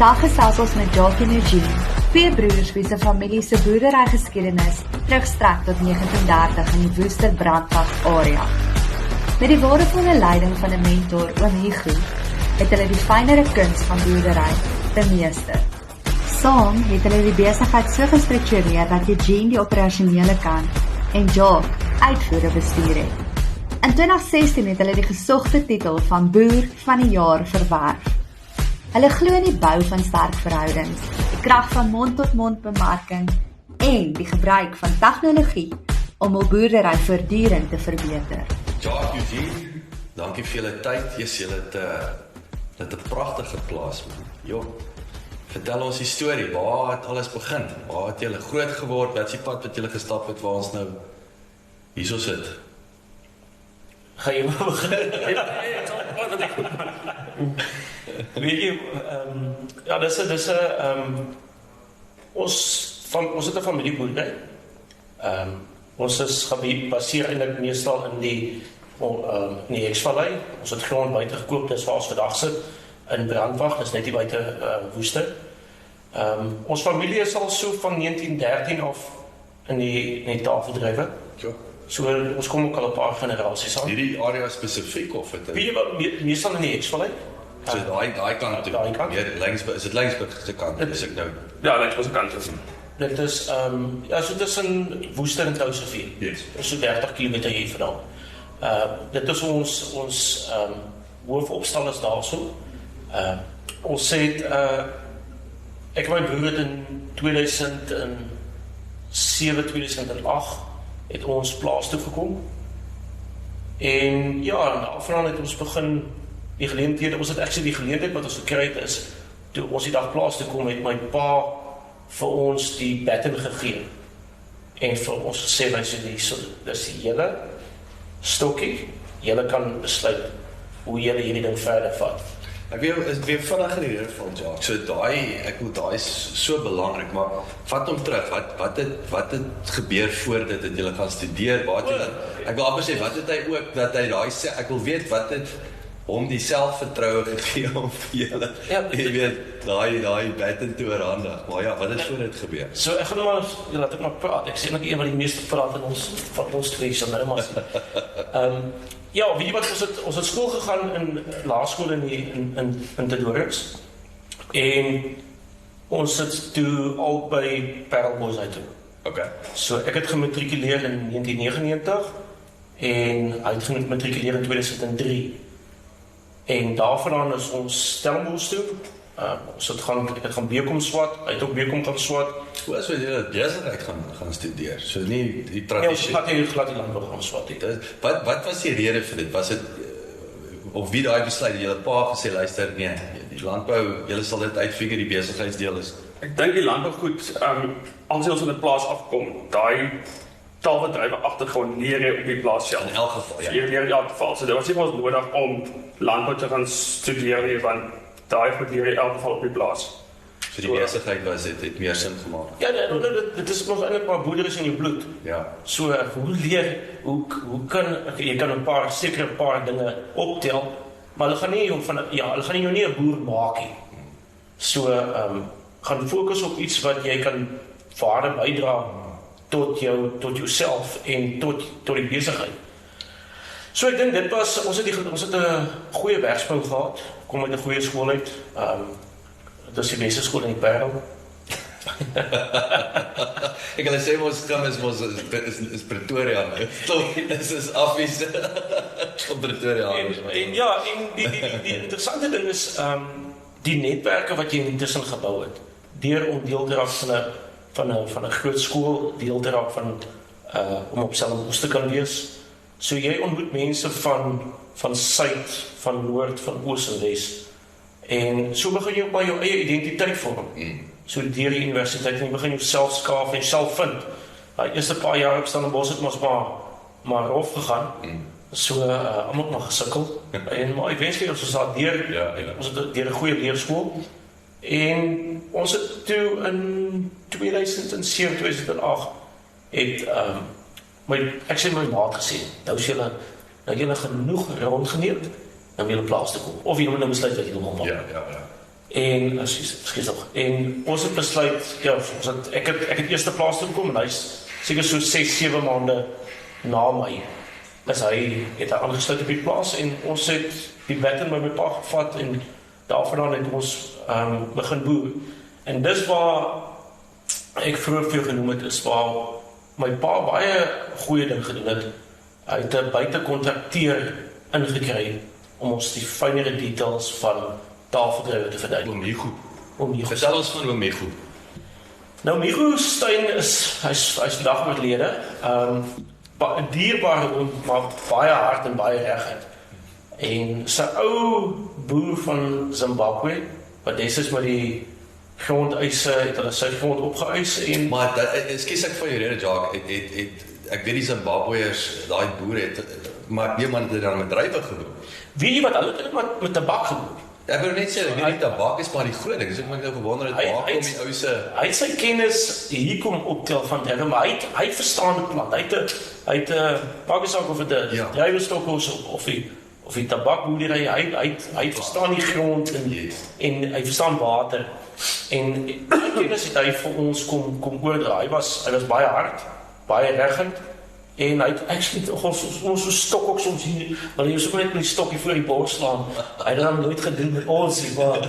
Vandag gesels ons met Jacques en Eugene, twee broers wie se familie se boerderygeskiedenis terugstrek tot 1930 in die Woester Brandwag area. Met die waardevolle leiding van 'n mentor, oom Hugo, het hulle die fynere kuns van boerdery bemeester. Saam het hulle die besigheid so gestruktureer dat Eugene die operasionele kant en Jacques uitvoerende bestuur het. In 2016 het hulle die gesogte titel van Boer van die Jaar verwerf. Hulle glo in die bou van sterk verhoudings, die krag van mond-tot-mond bemarking en die gebruik van tegnologie om hul boerdery voortdurend te verbeter. Ja, Eugene, dankie vir julle tyd. Julle het 'n pragtige plaas, man. Jo, vertel ons die storie. Waar het alles begin? Waar het julle groot geword? Wat is die pad wat julle gestap het waar ons nou hierso sit? Ga jy maar begin? Weet jy, ja, ons het 'n familieboerdery. Ons is gebaseer eintlik meestal in die Hexvallei. Ons het grond buite gekoop, dis waar ons vandag sit in Brandwag, dis net hier buite Woester. Ons familie is al so van 1913 af in die tafeldrywe. Ja. So ons kom ook al 'n paar generasies aan. Hierdie area spesifiek of het? Weet jy wat meestal in die Hexvallei? So daai kant toe. Daai kant. Meer is dit Lensburg se kant? Is ek nou? Ja, dit was 'n kant. Dit is ja, so tussen Woester en Touwsrivier. Yes. So 30 km hier vandaan. Dit is ons hoofopstal is daarso. Ons het ek en my broer het in 2007, 2008 het ons plaas toe gekom. En ja, daarvan het ons begin die geleenthede, ons het actually die geleentheid wat ons gekry het is toe ons die dag plaas toe kom het my pa vir ons die baton gegee en vir ons gesê dis die hele stokkie, julle kan besluit hoe julle hierdie ding verder vat. Ek weer vinnig geleer van Jacques. So daai is so belangrik, maar vat hom terug. Wat het gebeur voordat het julle gaan studeer? Waar het julle ek wil amper sê wat het hy ook dat hy daai sê ek wil weet wat het hom die selfvertroue gegee om vir julle. Ja, jy weet daai baton te oorhandig. Maar ja, wat het voor dit gebeur? So ek gaan maar laat ek maar praat. Ek sê net een van die meeste praat in ons twee so nou maar. Ja, weet jy wat ons het skool gegaan in laerskool in Tedorix. En ons sit toe al by Parelbos uit toe. Okay. So ek het gematrikuleer in 1999 en hy het gematrikuleer in 2003. En daarvandaan is ons Stellenbosch toe. Ek het gaan BCom swat, hy het ook BCom gaan swat. Hoe is jy besigheid gaan studeer? So nie die tradisie. Ja, ons glad die landbou gaan swat. Wat was die rede vir dit? Was dit of wie daai besluit het julle pa gesê luister nee, die landbou, julle sal dit uitfigure die besigheidsdeel is. Ek dink die landbou goed, as ons in 'n plaas afkom, daai taalbedrywe agtergrond leer jy op die plaas self. In elk geval, ja. Jy leer in elk geval. So dit was nie vir ons nodig om landbou te gaan studeer nie, want daai goed leer jy in elk geval op die plaas. So die besigheid was het meer sin gemaak. Ja, dit is mos eintlik maar boerdery in jou bloed. Ja. So hoe leer hoe kan jy kan 'n paar dinge optel, maar hulle gaan nie jou nie 'n boer maak nie. So gaan fokus op iets wat jy kan waarde bydra tot jouself en tot die besigheid. So ek dink dit was ons het 'n goeie werksbou gehad, kom uit 'n goeie skool uit. Dit is die beste skool in die wêreld. Ek kan sê ons kom is Pretoria. Dit is afwys op Pretoria. En ja, en die interessante ding is die netwerke wat jy intussen gebou het. Deur om deel te raak van 'n groot skool, deel te raak van om op Stellenbosch te kan wees. So jy ontmoet mense van suid, van noord, van oos en wes. En so begin jy op jou eie identiteit vorm. So deur die universiteit en jy begin jouself skaaf en self vind. Die eerste paar jaar op Stellenbosch het ons maar rof gegaan. So almal maar gesukkel. En maar ek wens vir ons daar ons het deur 'n goeie leerskool. En ons het toe in 2007, 2008 het ek sê my maat gesê, nou is julle genoeg rondgeneem, dan wil julle plaas toe kom. Of julle moet nou besluit wat julle wil maak. Ja. En, excuse nog, en ons het besluit, ja, ek het eerste plaas toe gekom, en hy is seker so 6-7 maande na my, is hy het aangesluit op die plaas, en ons het die baton by my pa gevat, en daarvandaan het ons begin boer. En dis waar ek vroeër vir jou genoem het, is waar my pa baie goeie ding gedoen het. Hy het 'n buitekontrakteur ingekry om ons die fynere details van taalverdrywe te verduidelik. Oom Migo. Vertel ons van Oom Migo. Nou, Migo Steyn hy's vandag oorlede. 'n dierbare oom, maar baie hard en baie regheid. En sy ou boer van Zimbabwe, wat destyds met die grondeise, het hulle sy grond opgeëis en... Maar, ekskuus ek van jou rede, Jacques, ek weet die Zimbabweërs, daai boere het, maar die man het dan met druiwe gedoen. Weet jy wat, hulle het met tabak gedoen? Ek wil net sê, ek weet nie tabak is maar die groot ding, so ek moet nou gewonder het, waar kom die ouse... Hy het sy kennis hier kom optel van druiwe, maar hy het verstaan die plant, hy het maak nie saak of het 'n druiwestok of die tabakboerdery, hy verstaan die grond en hy verstaan water. En die kennis het hy vir ons kom oordra. Hy was baie hard, baie reggend, en hy het actually ons so stok ook soms hier, maar hy was ook net met die stokkie voor die bors slaan. Hy het dan nooit gedoen met ons, maar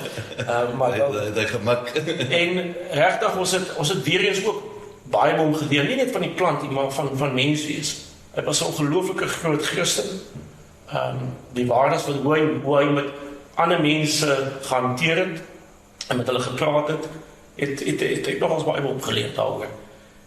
die gemak. En regtig, ons het weer eens ook baie by hom geleer, nie net van die plant, maar van menswees. Hy was 'n ongelooflike groot Christen. Die waardes van hoe hy met ander mense gehanteer het, en met hulle gepraat het ek nogals baie opgeleer daaroor.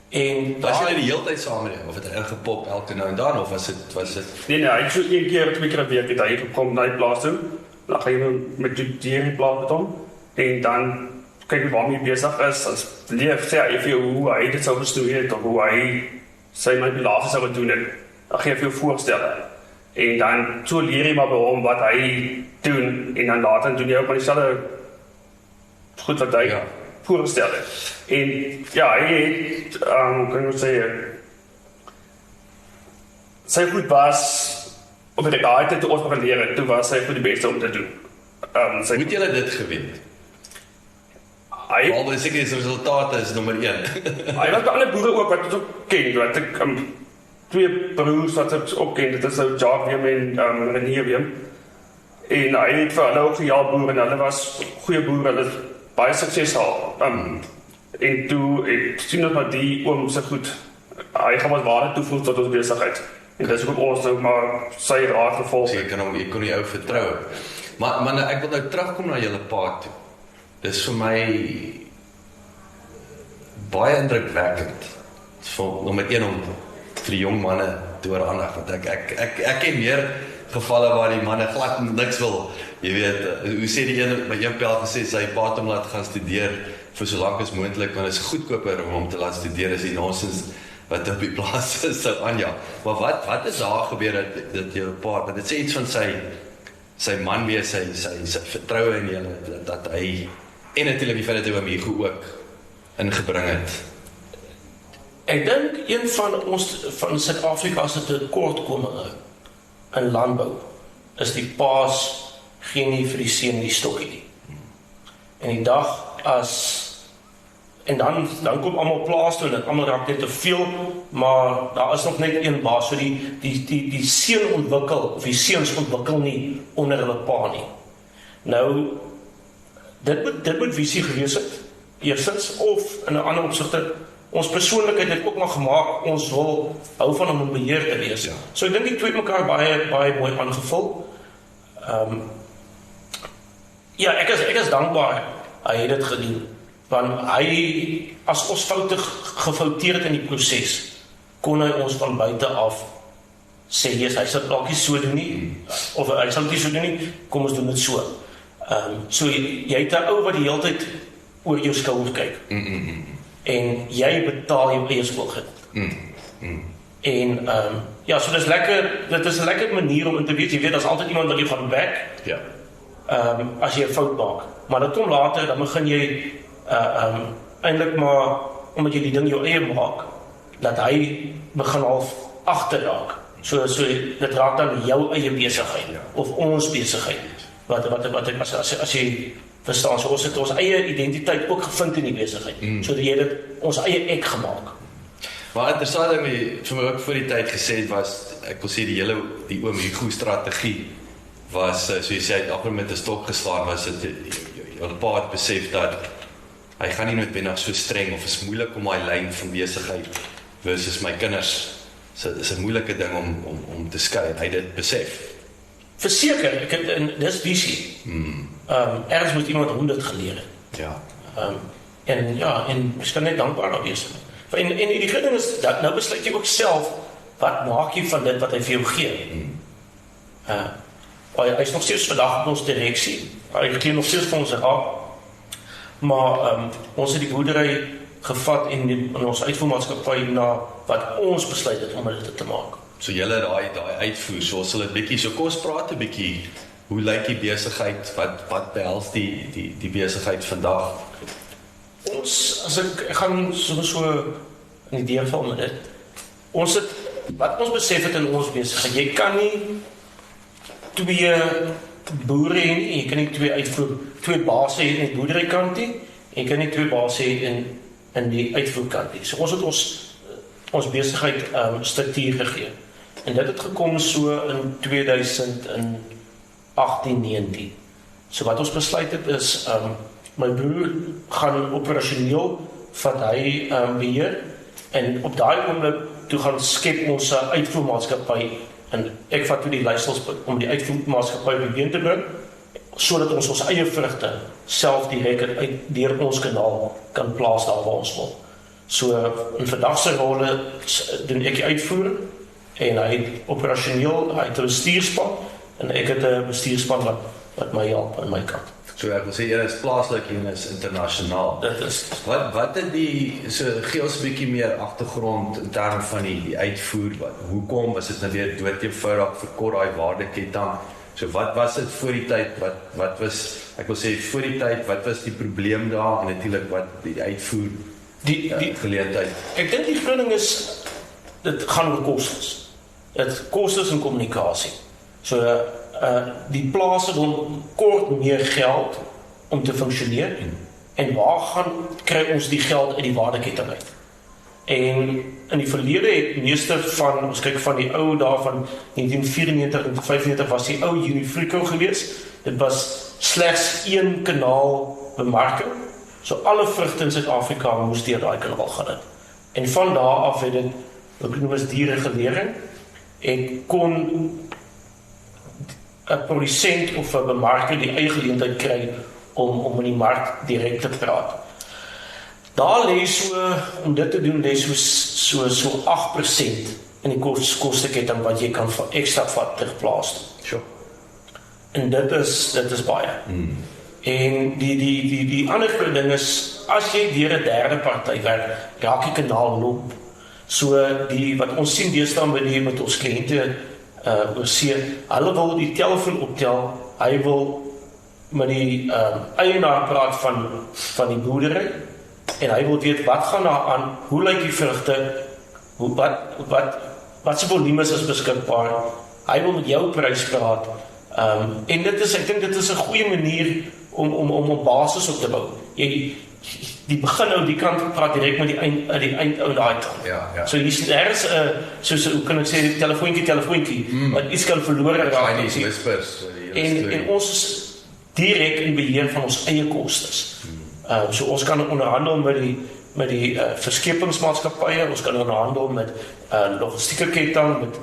En was jy die hele tyd saam met hom, of het hy ingepop elke nou en dan, of was dit? Nee, hy het so 1 keer, 2 keer 'n week het hy gekom na die plaas toe, dan gaan jy met die dier die plaas met hom, en dan kyk jy waarmee hy besig is, as leer sê hy vir jou hoe hy dit sou gestuur het, of hoe hy sy manipulasie sou doen het, dan gee hy vir jou voorstelle. En dan so leer jy maar by hom wat hy doen, en dan later doen jy ook maar dieselfde goed wat hy voorgestel het. En ja, hy het, kan ek sê, sy goed was, of het ek altyd toe ons geleer het, toe was sy goed die beste om te doen. Hoe het julle dit gewen? Behalwe seker die resultate is nommer 1. Hy was by ander boere ook wat ons ook ken, wat ek 2 broers wat ek ook ken, dit is nou Jacques Wiem en Renier Wiem. En hy het vir hulle ook gehelp boere, en hulle was goeie boere, hulle is baie suksesvol. En toe, ek sien ons maar die oom se goed, hy gaan wat waarde toevoeg tot ons besigheid. En dis ook ons nou maar sy raad gevolg. So, ek kon die ou vertrou. Maar ek wil nou terugkom na julle pa toe. Dis vir my baie indrukwekkend. Nommer 1 om vir die jong manne te oorhandig, want ek ken meer gevalle waar die manne glad niks wil. Jy weet, hoe sê die een by een pel gesê, sy pa het hom laat gaan studeer vir so lank as moontlik, want dit is goedkoper om hom te laat studeer as die nonsens wat op die plaas is, sou aanjaag. Maar wat is daar gebeur dat jou pa, want dit sê iets van sy man wees, sy vertroue in julle, dat hy, en natuurlik die feit dat hy by Migo ook ingebring het. Ek dink een van Suid-Afrika se tekortkominge in landbou is die paas gee nie vir die seun die stokkie nie. En die dag en dan kom almal plaas toe en almal raak net te veel, maar daar is nog net een baas, so die seun ontwikkel, of die seuns ontwikkel nie onder hulle pa nie. Nou, dit moet visie gewees het, eerstens, of in 'n ander opsigte, ons persoonlikheid het ook maar gemaak, ons wil hou van om beheer te wees. So ek dink die twee mekaar baie mooi aangevul. Ja, ek is dankbaar hy het dit gedoen, want hy, as ons foute gefouteer het in die proses, kon hy ons van buite af sê, hy sal dalk nie so doen nie, of hy sal nie so doen nie, kom ons doen dit so. So jy het 'n ou wat die hele tyd oor jou skouer kyk. En jy betaal jou eie skoolgeld. En ja, so dis lekker, dit is 'n lekker manier om in te weet, jy weet, daar's altyd iemand wat jou gaan back. Ja. As jy 'n fout maak. Maar dan kom later, dan begin jy eintlik maar, omdat jy die ding jou eie maak, dat hy begin half agterraak. So dit raak dan jou eie besigheid, of ons besigheid. Wat as jy Verstaan, so ons het ons eie identiteit ook gevind in die besigheid. So dat jy dit ons eie ek gemaak. Maar interessant dat my vir my ook voor die tyd gesê het was, ek wil sê die oom Hugo strategie was, so jy sê, amper met 'n stok geslaan was dit, jou pa het besef dat hy gaan nie noodwendig so streng of is moeilik om daai lyn van besigheid versus my kinders. So dit is 'n moeilike ding om te skei. Hy het dit besef. Verseker, ek het dis visie. Ergens moet iemand 100 geleer het. Ja. En ja, en ek kan net dankbaar daar wees. En die groot ding is dat nou besluit jy ook self wat maak jy van dit wat hy vir jou gee. Hy is nog steeds vandag op ons direksie. Hy gee nog steeds vir ons raad. Maar ons het die boerdery gevat in ons uitvoermaatskappy na wat ons besluit het om dit te maak. So julle daai uitvoer, so ons sal dit bietjie, so kom ons praat 'n bietjie, hoe lyk die besigheid, wat behels die besigheid vandag? As ek gaan so in die deurval met dit, wat ons besef het in ons besigheid, jy kan nie 2 boere hê nie, jy kan nie 2 base hê in die boerderykant nie, jy kan nie 2 base hê in die uitvoerkant nie. So ons het ons besigheid struktuur gegee. En dit het gekom so in 2018-19. So wat ons besluit het is, my broer gaan operasioneel wat hy beheer, en op daai oomblik toe gaan skep ons 'n uitvoermaatskappy, en ek vat toe die leiersels om die uitvoermaatskappy op die been te bring, sodat ons eie vrugte self direk deur ons kanaal kan plaas daar waar ons wil. So in vandag se rolle doen ek die uitvoer, en hy het operasioneel, hy het 'n bestuurspan, en ek het 'n bestuurspan wat my help aan my kant. So ek wil sê, een is plaaslik, een is internasionaal. Dit is Wat het so gee ons 'n bietjie meer agtergrond in terme van die uitvoer, hoekom was dit nou weer doodeenvoudig verkort daai waardeketting? So wat was dit voor die tyd, wat was, ek wil sê voor die tyd, wat was die probleem daar, en natuurlik wat die uitvoer die geleentheid? Ek dink die groot ding is, dit gaan oor kostes. Dit kostes en kommunikasie. So die plase wil kort meer geld om te funksioneer, en waar kry ons die geld uit die waardeketting uit? En in die verlede het meeste van, ons kyk van die ou daar van 1994 en 95 was die ou Unifrico gewees. Dit was slegs 1 kanaal bemarking. So alle vrugte in Suid-Afrika moes deur daai kanaal gaan. En van daar af het dit, ek noem as dieregulering, en kon 'n produsent of 'n bemarker die eie geleentheid kry om in die mark direk te praat. Daar lê om dit te doen, lê so 8% in die kosteketting wat jy kan ekstra vat terugplaas. Sure. En dit is baie. En die ander groot ding is, as jy deur 'n derde party werk, raak die kanaal loop. So wat ons sien deesdae met ons kliënte oorsee, hulle wil die telefoon optel, hy wil met die eienaar praat van die boerdery, en hy wil weet wat gaan daar aan, hoe lyk die vrugte, wat se volumes is beskikbaar, hy wil met jou prys praat, en ek dink dit is 'n goeie manier om 'n basis op te bou. Die begin die kant praat direk met die eind ou daai kant. Ja. So hier's ergens soos hoe kan ek sê telefoontjie wat iets kan verloor raak. Chinese whispers. En ons is direk in beheer van ons eie kostes. So ons kan onderhandel met die verskepingsmaatskappye, ons kan onderhandel met logistieke ketting, met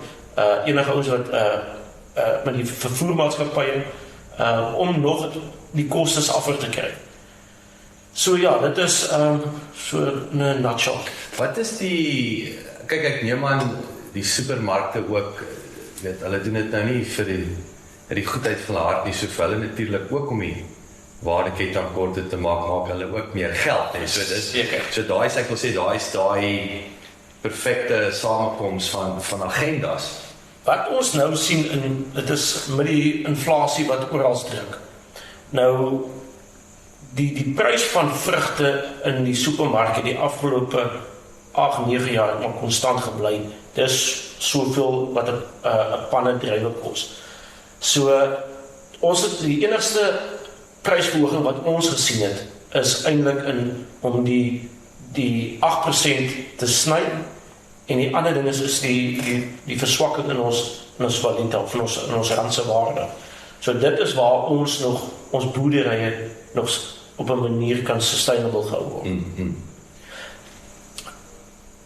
enige ons wat met die vervoermaatskappye om nog die kostes af te kry. So ja, dit is so 'n nutshell. Wat is kyk ek neem aan die supermarkte ook, hulle doen dit nou nie vir die goedheid van hulle hart nie, so vir hulle natuurlik ook om die waardeketting korter te maak hulle ook meer geld, nee. So daai ek wil sê, daai perfekte samekoms van agendas. Wat ons nou sien dit is met die inflasie wat oral druk. Nou die prys van vrugte in die supermarkte die afgelope 8-9 jaar het maar konstant gebly. Dis soveel wat 'n panne druiwe kos. So ons het die enigste prysverhoging wat ons gesien het, is eintlik om die 8% te sny, en die ander ding is die verswakking in ons valuta, of in ons randse waarde. So dit is waar ons boerderye nog op 'n manier kan sustainable gehou word.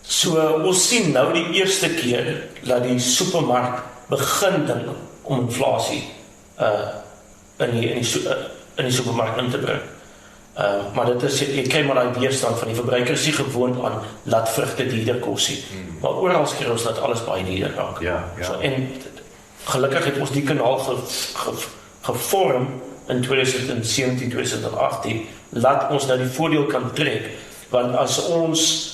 So ons sien nou die eerste keer dat die supermark begin dink om inflasie in die supermark in te bring. Maar dit is, jy kry maar die weerstand van die verbruikers nie gewoond aan laat vrugte duurder kos nie. Maar oral kry ons dat alles baie duurder raak. Ja. So, en gelukkig het ons die kanaal gevorm in 2017, 2018, laat ons nou die voordeel kan trek, want as ons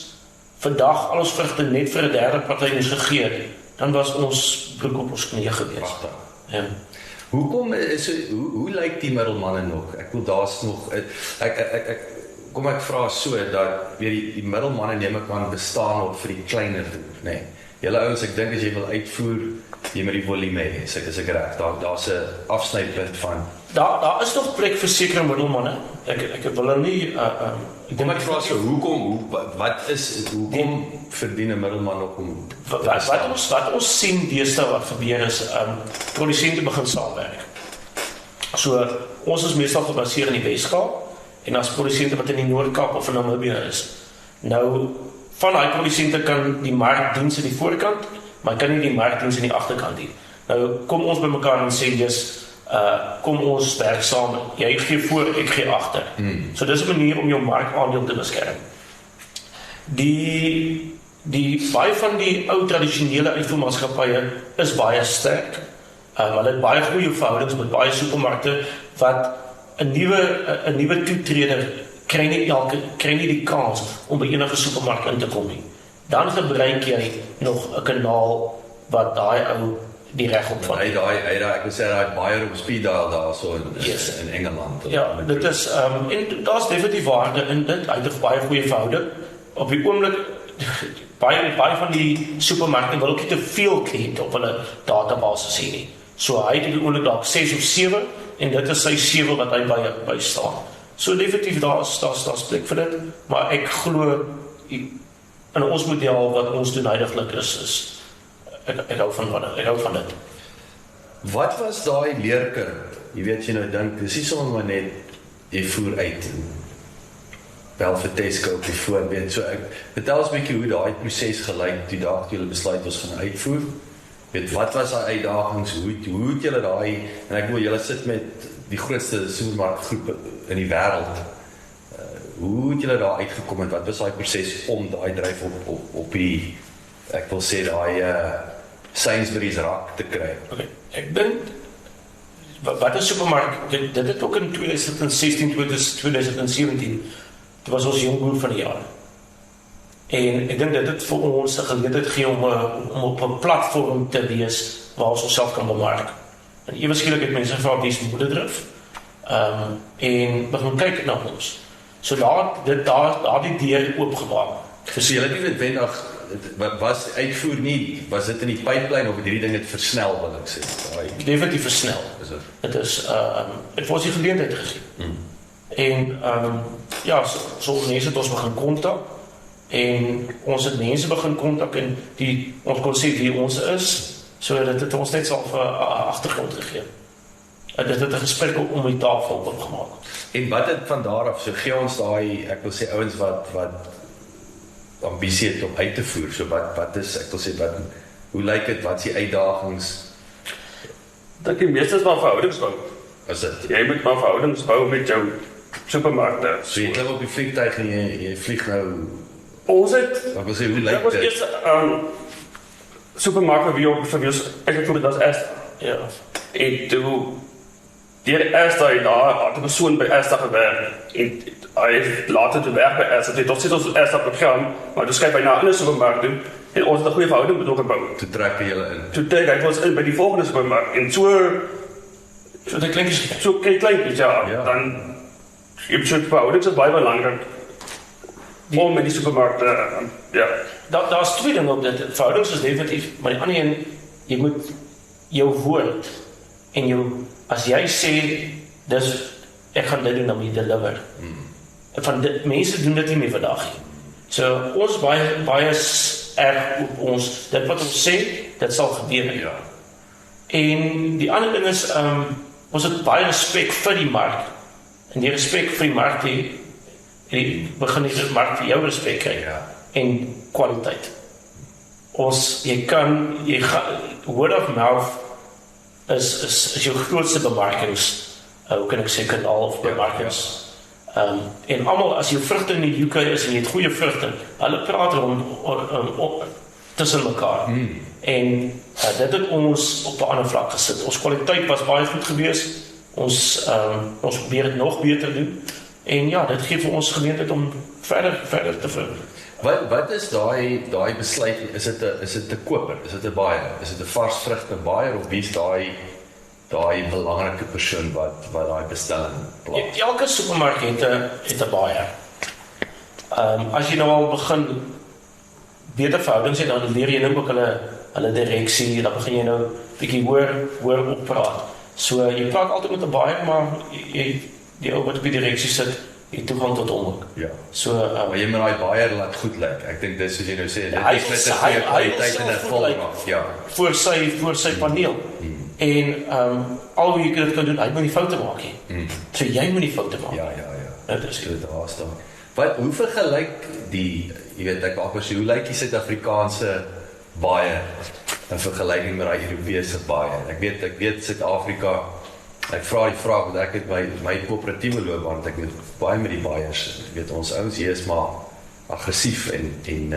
vandag al ons vrugte net vir 'n derde party moes gegee het, dan was ons broek op ons knieë gewees. Ja. Hoekom hoe lyk die middelmanne nog? Ek wil daar's nog ek vra so dat weer die middelmanne neem ek aan bestaan op vir die kleiner boer, nê. Julle ouens, ek dink as jy wil uitvoer, jy moet die volume hê, is ek reg. Daar's 'n afsnypunt van. Daar is nog plek vir sekere middelmanne. Ek wil hulle nie kom ek vra so, hoekom verdien 'n middelman nog om wat ons sien deesdae wat gebeur is, produsente begin saamwerk. So ons is meestal gebaseer in die Weskaap en as produsente wat in die Noord-Kaap of in Namibië is. Nou van daai produsente kan die markdiens aan die voorkant, maar kan nie die markdiens aan die agterkant doen. Nou kom ons bymekaar en sê kom ons werk saam. Jy gee voor, ek gee agter. So dis 'n manier om jou markaandeel te beskerm. Baie van die ou tradisionele uitvoermaatskappye is baie sterk. Hulle het baie goeie verhoudings met baie supermarkte wat 'n nuwe toetreder kry nie die kans om by enige supermark in te kom nie. Dan gebruik jy nog 'n kanaal wat daai ou die reg op van. Ek wil sê hy baie op speed dial daar so in Engeland. Ja, dit is en daar's definitief waarde in dit. Hy het baie goeie verhouding. Op die oomblik baie van die supermarkte wil ook nie te veel kliënte op hulle database hê nie. So hy het op die oomblik dalk 6 of 7 en dit is sy 7 wat hy by staan. So definitief daar's plek vir dit, maar ek glo in ons model wat ons doen huidiglik is ek hou van dit. Wat was daai leerkurwe? Jy weet jy nou dink, dis nie sommer net jy voer uit bel vir Tesco op die voorbeeld. So vertel ons 'n bietjie hoe daai proses gelyk toe daag jy besluit ons gaan uitvoer. Weet wat was daai uitdagings? Hoe het julle daai en ek wil julle sit met die grootste supermarkgroepe in die wêreld. Hoe het julle daar uitgekom en wat was daai proses om daai dryf op die ek wil sê daai Sainsbury's rak te kry? Okay, ek dink wat 'n supermark dit het ook in 2016 2017 dit was ons jong boer van die jaar. En ek dink dit het vir ons 'n geleentheid gegee om op 'n platform te wees waar ons onsself kan bemark. En ewe skielik het mense gevra wie is moederdrif. En begin kyk na ons. So daar die deur oopgemaak. So julle het nie noodwendig was uitvoer nie, was dit in die pipeline of het hierdie ding het versnel wil ek sê? Definitief versnel. Dit is het was die geleentheid gegee. En ja, so mense het ons begin kontak en ons het mense begin kontak en ons kon sê wie ons is, so dit het ons net self agtergrond gegee. En dit het 'n gesprek om die tafel opgemaak. En wat het van daar af, so gee ons daai, ek wil sê ouens wat ambisie het om uit te voer, so wat is, ek wil sê, hoe lyk dit, wat is die uitdagings? Dink die meeste is maar verhoudings bou. Is dit? Jy moet maar verhoudings bou met jou supermarkte. So jy klim op die vliegtuig en jy vlieg nou. Ons het, ek wil sê, hoe lyk dit? Dit was eerst supermarkte wie ook vir ons, ek het dit as Esta. Ja. En toe deur Esta het daar 'n persoon by Esta gewerk en hy het later te werk by Esta. Dit het ons Esta program, maar toe skryf hy na 'n ander supermark toe en ons het 'n goeie verhouding met hom gebou. Toe trek jy hulle in. Toe trek hy ons in by die volgende supermark en so dit kleintjies. So kleintjies ja. Dan jy moet verhoudings is baie belangrik. Om met die supermarkte ja. Daar's twee dinge op dit. Verhoudings is definitief, maar die ander een jy moet jou woord en as jy sê dis ek gaan dit doen om jy deliver. Van dit, mense doen dit nie meer vandag nie. So ons baie erg op ons, dit wat ons sê, dit sal gebeur. Ja. En die ander ding is, ons het baie respek vir die mark. En die respek vir die mark, begin die mark vir jou respek kry. Ja. En kwaliteit. Jy gaan, word of mouth is jou grootste bemarkings, hoe kan ek sê, kanaal of bemarkings. En almal, as jou vrugte in die UK is en jy het goeie vrugte, hulle praat tussen mekaar. En dit het ons op 'n ander vlak gesit. Ons kwaliteit was baie goed geweest. Ons probeer dit nog beter doen. En ja, dit gee vir ons geleentheid om verder te vul. Wat is daai besluit? Is dit 'n koper? Is dit 'n baier? Is dit 'n vars vrugte baier of wie is daai belangrike persoon wat daai bestelling plaas? Elke supermark het 'n baier. As jy nou al begin beter verhoudings het, dan leer jy nou ook hulle direksie, dan begin jy nou bietjie hoor oppraat. So jy praat altyd met 'n baier, maar die ou wat op die direksie sit, jy toegang tot hom ook. Ja. So Maar jy moet daai baier laat goed lyk. Ek dink dis soos jy nou sê, dit hy is net 'n hy- goeie hy wil kwaliteit en 'n self goed vol lyk. maak. Ja. voor sy paneel. En al hoe jy dit kan doen, hy moet nie foute maak nie. So jy moet nie foute maak. Ja. Dit is Dit daar staan. Hoe vergelyk jy weet ek amper sê, hoe lyk die Suid-Afrikaanse baier in vergelyking met daai Europese baier? Ek weet Suid-Afrika, ek vra die vraag want ek het my koöperatiewe loopbaan, want ek weet baie met die baiers. Ek weet ons ouens hier is maar aggressief en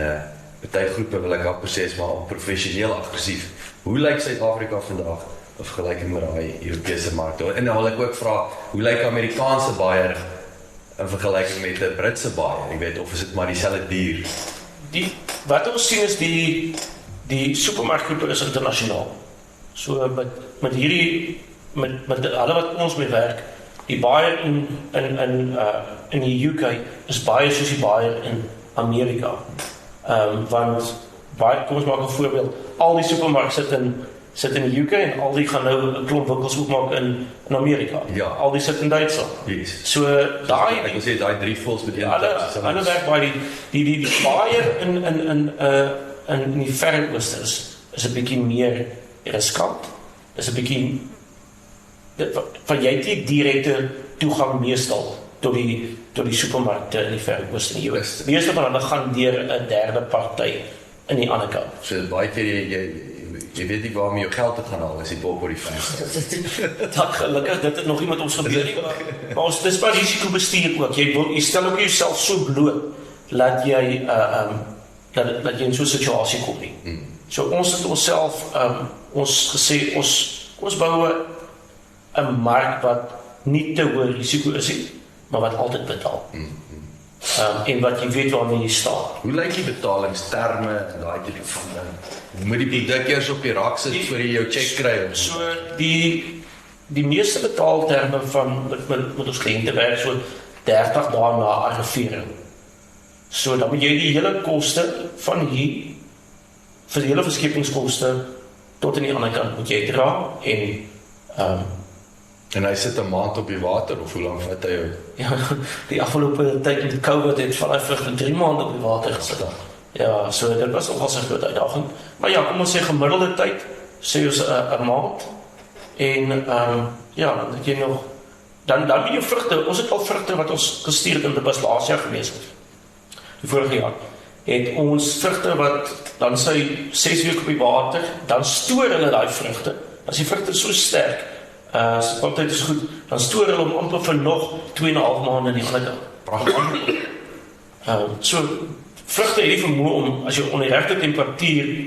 party groepe wil ek amper sê is maar professioneel aggressief. Hoe lyk Suid-Afrika vandag in vergelyking met daai Europese mark? En dan wil ek ook vra, hoe lyk Amerikaanse baier in vergelyking met 'n Britse baier? Ek weet of is dit maar dieselfde dier? Wat ons sien is die supermarkgroepe is internasionaal. So met hierdie met hulle wat ons mee werk, die baier in die UK is baie soos die baier in Amerika. Want kom ons maak 'n voorbeeld, al die supermarkte sit in die UK en al die gaan nou 'n klomp winkels oopmaak in Amerika. Ja. Al die sit in Duitsland. Yes. So daai Ek wil sê daai drie vols met een hulle werk baie die baier in die Verre Ooste is 'n bietjie meer riskant. Is 'n bietjie van jy het nie direkte toegang meestal tot die supermarkte in die Verre Ooste nie. Meeste van hulle gaan deur 'n derde party in die ander kant. So baie keer jy weet nie waarmee jou geld te gaan haal as jy pop oor die venster. Dat gelukkig dit het nog nie met ons gebeur nie, maar ons dis maar risikobestuur ook. Jy stel ook jouself so bloot dat jy dat jy in so 'n situasie kom nie. So ons het onsself ons gesê ons bou 'n mark wat nie te hoë risiko is nie, maar wat altyd betaal. En wat jy weet waarmee jy staan. Hoe lyk die betalingsterme en daai tipe van ding? Moet die produk eers op die rak sit voor jy jou cheque kry? So die meeste betaalterme van met ons kliënte werk so 30 dae na arrivering. So dan moet jy die hele koste van hier vir die hele verskepingskoste tot aan die ander kant moet jy dra En hy sit 'n maand op die water of hoe lank vat hy jou? ja, die afgelope tyd met COVID het van hy vrugte 3 maande op die water gesit. Ja, so dit was nogal 'n groot uitdaging. Maar ja, kom ons sê gemiddelde tyd, sê ons 'n maand. En ja, dan het jy nog dan met jou vrugte, ons het al vrugte wat ons gestuur het in die bus laas jaar gewees. Die vorige jaar het ons vrugte wat dan sy 6 weke op die water, dan stoor hulle daai vrugte. As die vrugte so sterk, se kwaliteit is goed, dan stoor hulle hom amper vir nog 2,5 maande in die ander kant. So vrugte het die vermoë om as jy onder die regte temperatuur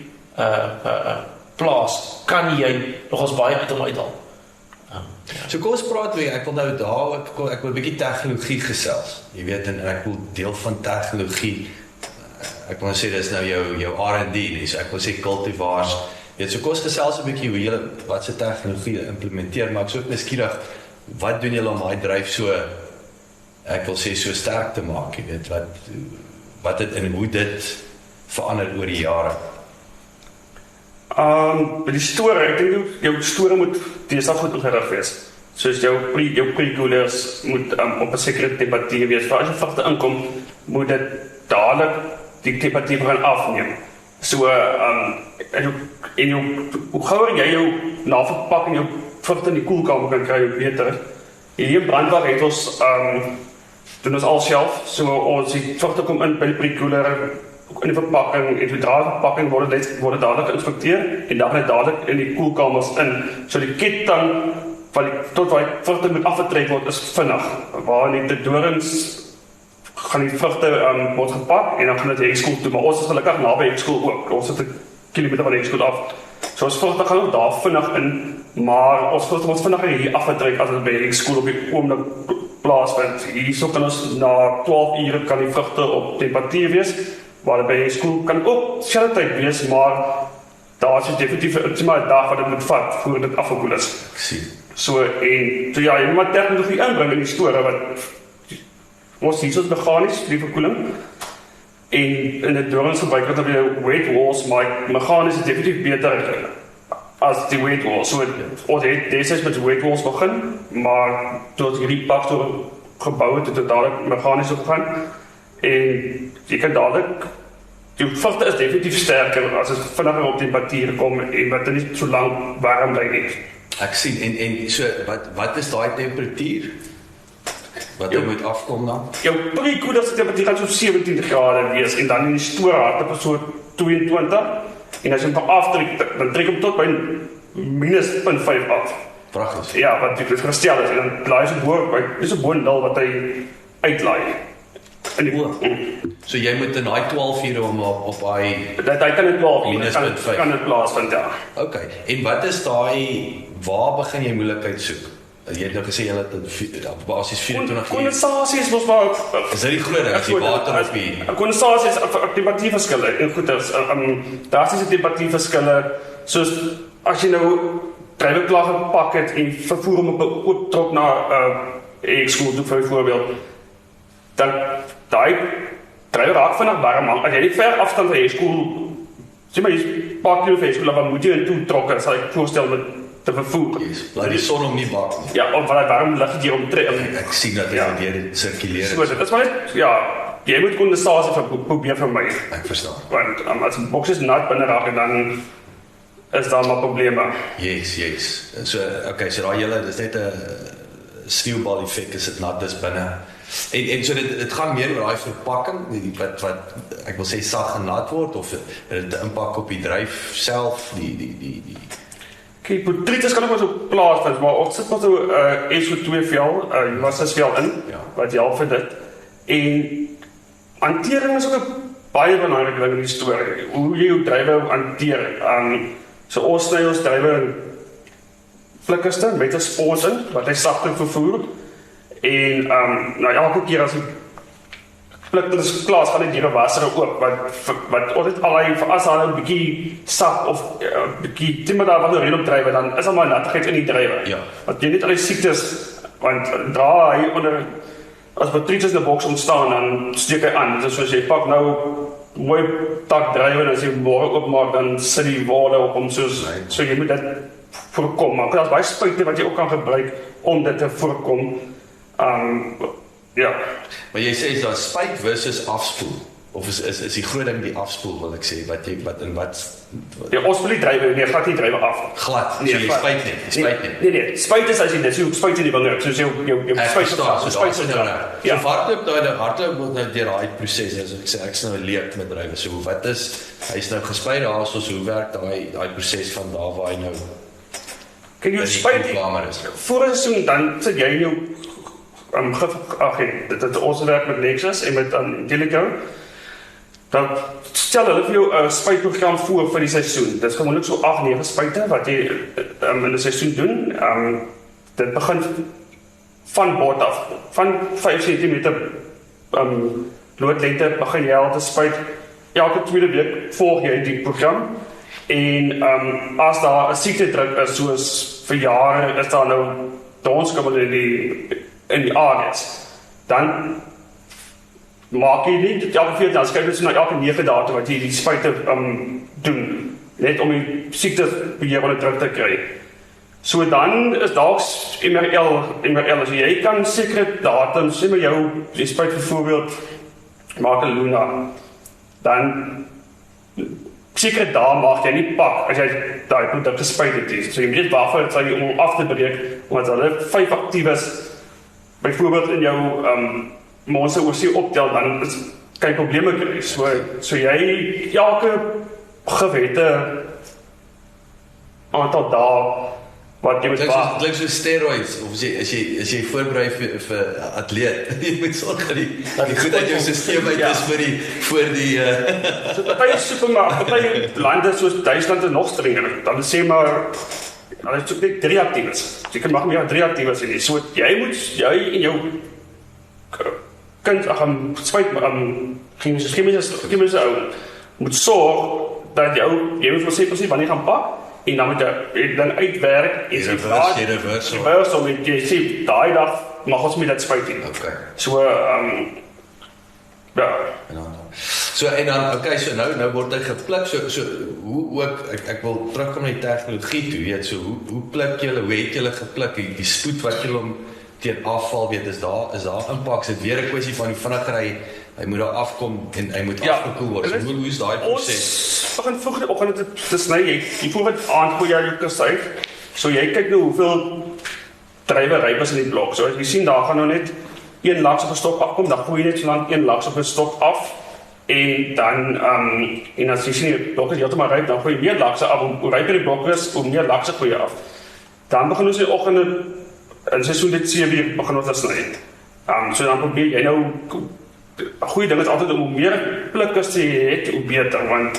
plaas, kan jy nogals baie uit hom uithaal. So kom ons praat weer, ek wil nou daar ek wil 'n bietjie tegnologie gesels. Jy weet en ek wil deel van tegnologie. Ek wil sê dis nou jou R&D, so ek wil sê cultivars. Weet so kom ons gesels 'n bietjie hoe julle wat se tegnologie implementeer, maar ek sou ook nuuskierig wat doen julle om daai dryf so ek wil sê so sterk te maak, jy weet wat dit en hoe dit verander oor die jare. By die store, ek dink jou store moet deesdae goed opgerig wees. soos jou pre-coolers moet op 'n sekere temperatuur wees. Vir as jy vrugte inkom, moet dit dadelik die temperatuur gaan afneem. So, hoe gouer jy jou na verpakking jou vrugte in die koelkamer kan kry, hoe beter. Hier in Brandwag het ons, doen ons al self, so ons die vrugte kom in by die pre-cooler, in die verpakking, en zodra die verpakking word dadelik geïnspekteer, en dan net dadelik in die koelkamers in, so die ketting, tot waar die vrugte moet afgetrek word, is vinnig, waar in die dorings gaan die vrugte word gepak en dan gaan dit hekskool toe, maar ons is gelukkig naby hekskool ook, ons het 'n kilometer van hekskool af, so ons vrugte gaan ook daar vinnig in, maar ons vrugte word vinniger hier afgetrek as dit by hekskool op die oomblik plaasvind. Hierso kan ons na 12 ure kan die vrugte op temperatuur wees, waar by hekskool kan ook dieselfde tyd wees, maar daar is definitief 'n ultieme dag wat dit moet vat voor dit afgekoel is. Ek sien. So ja, jy moet maar tegnologie inbring in die store wat ons hier is meganies vir die verkoeling en in die dorings gebruik wat op jou wet walls, maar meganies is definitief beter as die wet walls. So ons het destyds met wet walls begin, maar toe ons hierdie pakstore gebou het, het dit dadelik meganies opgegaan en jy kan dadelik die vrugte is definitief sterker as dit vinniger op temperatuur kom en wat nie so lank warm bly nie. Ek sien, en so, wat is daai temperatuur? Wat jy moet afkom dan? Jou pre-coolers temperatuur gaan so 17 grade wees en dan in die store hardop is so 22 en as jy hom aftrek, dan trek hom tot by minus 0.5 af. Pragtig. Ja, wat dit gestel is en dan laai hy so bo, dis 'n boondal wat hy uitlaai. So jy moet in daai 12 ure om op daai hy kan in 12 minus 0.5 kan dit plaasvind, ja. Okay. En wat is daai, waar begin jy moeilikheid soek? Jy het nou gesê jy het basis 24 uur. Kondensasie is mos maar is dit die groot ding, as die water op die kondensasie is temperatuurverskille en goeders. Daar is 'n temperatuurverskille soos as jy nou druiwe klaar gepak het en vervoer hom op 'n oop trok na hekskool toe byvoorbeeld, dan daai druiwe raak vinnig warm. As jy nie ver afstand van hekskool, sê maar jy pak jou hekskool, dan moet jy intoe trokke, sal ek voorstel met te vervoer. Laat die son hom nie bak nie. Ja, of wat hy warm lig hier omtrek. Ek sien dat hy deur dit sirkuleer. So dit is maar net jy moet kondensasie probeer vermy. Ek verstaan. Want as 'n boks is nat binne raak en dan is daar maar probleme. Yes. So okay, so daai hele dis net 'n sneeubal effek as dit nat is binne. En so dit gaan meer oor daai verpakking wat ek wil sê sag en nat word of dit 'n impak op die dryf self, die Kyk, botrytis kan ook maar so plaasvind, maar ons sit maar so SO2 vel, masses vel in, wat help vir dit. En hantering is ook 'n baie belangrike ding in die storie. Hoe jy jou druiwe hanteer. So ons sny ons druiwe in flikkerste met 'n spons in wat hy sagter vervoer. En nou elke keer as die flikker is klaar, gaan die diere wasser oop wat altyd alai vir as hulle 'n bietjie sap of 'n bietjie timmer daar wat reën op drywe, dan is al maar nattigheid in die drywe. Ja. Want jy net al die siektes, want dra hy onder as botrytis in 'n boks ontstaan, dan steek hy aan. Dit is soos jy pak nou mooi tak drywe en as jy môre oopmaak, dan sit die wale op hom so jy moet dit voorkom. Maar daar's baie spuite wat jy ook kan gebruik om dit te voorkom. Ja. Maar jy sê is daar spuit versus afspoel? Of is die groot ding die afspoel, wil ek sê, wat Ja, ons wil die drywe, glad nie drywe af. Glad, so jy spuit nie. Nee, spuit is as jy dit, so spuit jy die wingerd, soos jou spuit so hardloop nou deur daai proses, as ek sê, ek is nou 'n leek met drywe, so wat is, hy's nou gespuit daar, soos hoe werk daai proses van daar waar hy nou kyk jou spuit voor 'n seisoen, dan sit jy in jou dit ons werk met Nexus en met Intelico, dan stel hulle vir jou 'n spuitprogram voor vir die seisoen. Dit is gewoonlik so 8-9 spuite wat jy in 'n seisoen doen. Dit begin van bord af, van 5 cm loodlengte begin jy al te spuit. Elke tweede week volg jy die program. En as daar 'n siekte druk is, soos vir jare is daar nou donskimmel in die areas, dan maak jy nie dit elke 4 dae, skryf dit so na elke 9 dae toe wat jy die spuite doen, net om die siekte beheer onder druk te kry. So dan is daar MRL, as jy kan sekere datum, sê maar jy spuit byvoorbeeld maak 'n Luna, dan sekere dae mag jy nie pak as jy daai produk gespuit het. So jy weet waarvoor dit sal jy om af te breek, want hulle 5 aktiewes byvoorbeeld in jou monster oorsee optel, dan is kan jy probleme kry. So jy elke gewette aantal dae wat jy moet waag. Dit so steroids, of as jy voorberei vir atleet, jy moet sorg dat die goed uit jou stelsel uit is voor die So party supermark, party lande soos Duitsland is nog strenger. Dan sê maar hulle het net 3 aktiewes. Jy kan mag meer 3 aktiewes hê. So jy en jou kind spuit chemische ou moet sorg dat jy moet sê presies wanneer gaan pak. En dan moet jy dan uitwerk en reverse met jy sê daai dag mag ons met dit spuit doen. Okay. So ja. So en dan so nou word hy gepluk. So hoe ook ek wil terugkom na die tegnologie toe, weet, so hoe pluk julle, hoe het julle gepluk die spoed wat julle om teen afval weet is daar impak, is dit weer 'n kwessie van die vinniger hy moet daar afkom en hy moet afgekoel word. So hoe is daai proses? Ons begin vroeg in die oggend te sny. Jy voel wat aand jy kus uit. So jy kyk nou hoeveel drywe ryp is in die blok. So as jy sien daar gaan nou net 1 laks op 'n stok afkom, dan gooi jy net so lank 1 laks op 'n stok af. En dan en as jy sien die blok is heeltemal ryp, dan gooi jy meer lakse af. Hoe ryper die blok is, hoe meer lakse gooi jy af. Dan begin ons in die oggend in seisoen dit 7 uur begin ons sny. So dan probeer jy nou 'n goeie ding is altyd om hoe meer plikkers jy het, hoe beter, want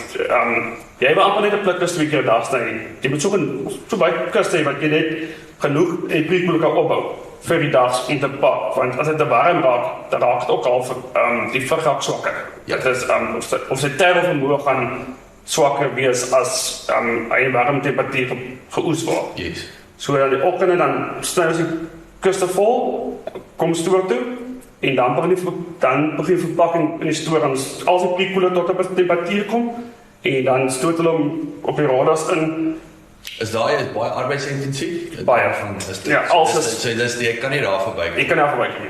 jy wil amper net 'n plikkers 2 keer 'n dag sny. Jy moet so baie plikkers hê wat jy net genoeg en prikkel kan opbou vir die dag om te pak, want as dit te warm raak, dan raak dit ook al die vrug raak swakker. Dit is of sy termovermoë gaan swakker wees as hy warm temperatuur geoes word. Yes. So dan die oggende dan sny ons die kuste vol, kom stoor toe. En dan begin verpakking in die stoor, dan als die prikkoele tot op 'n temperatuur kom, en dan stoot hulle hom op die radars in. Is baie arbeidsintensief? Baie. So jy kan nie daar verby kom. Jy kan daar verby kom.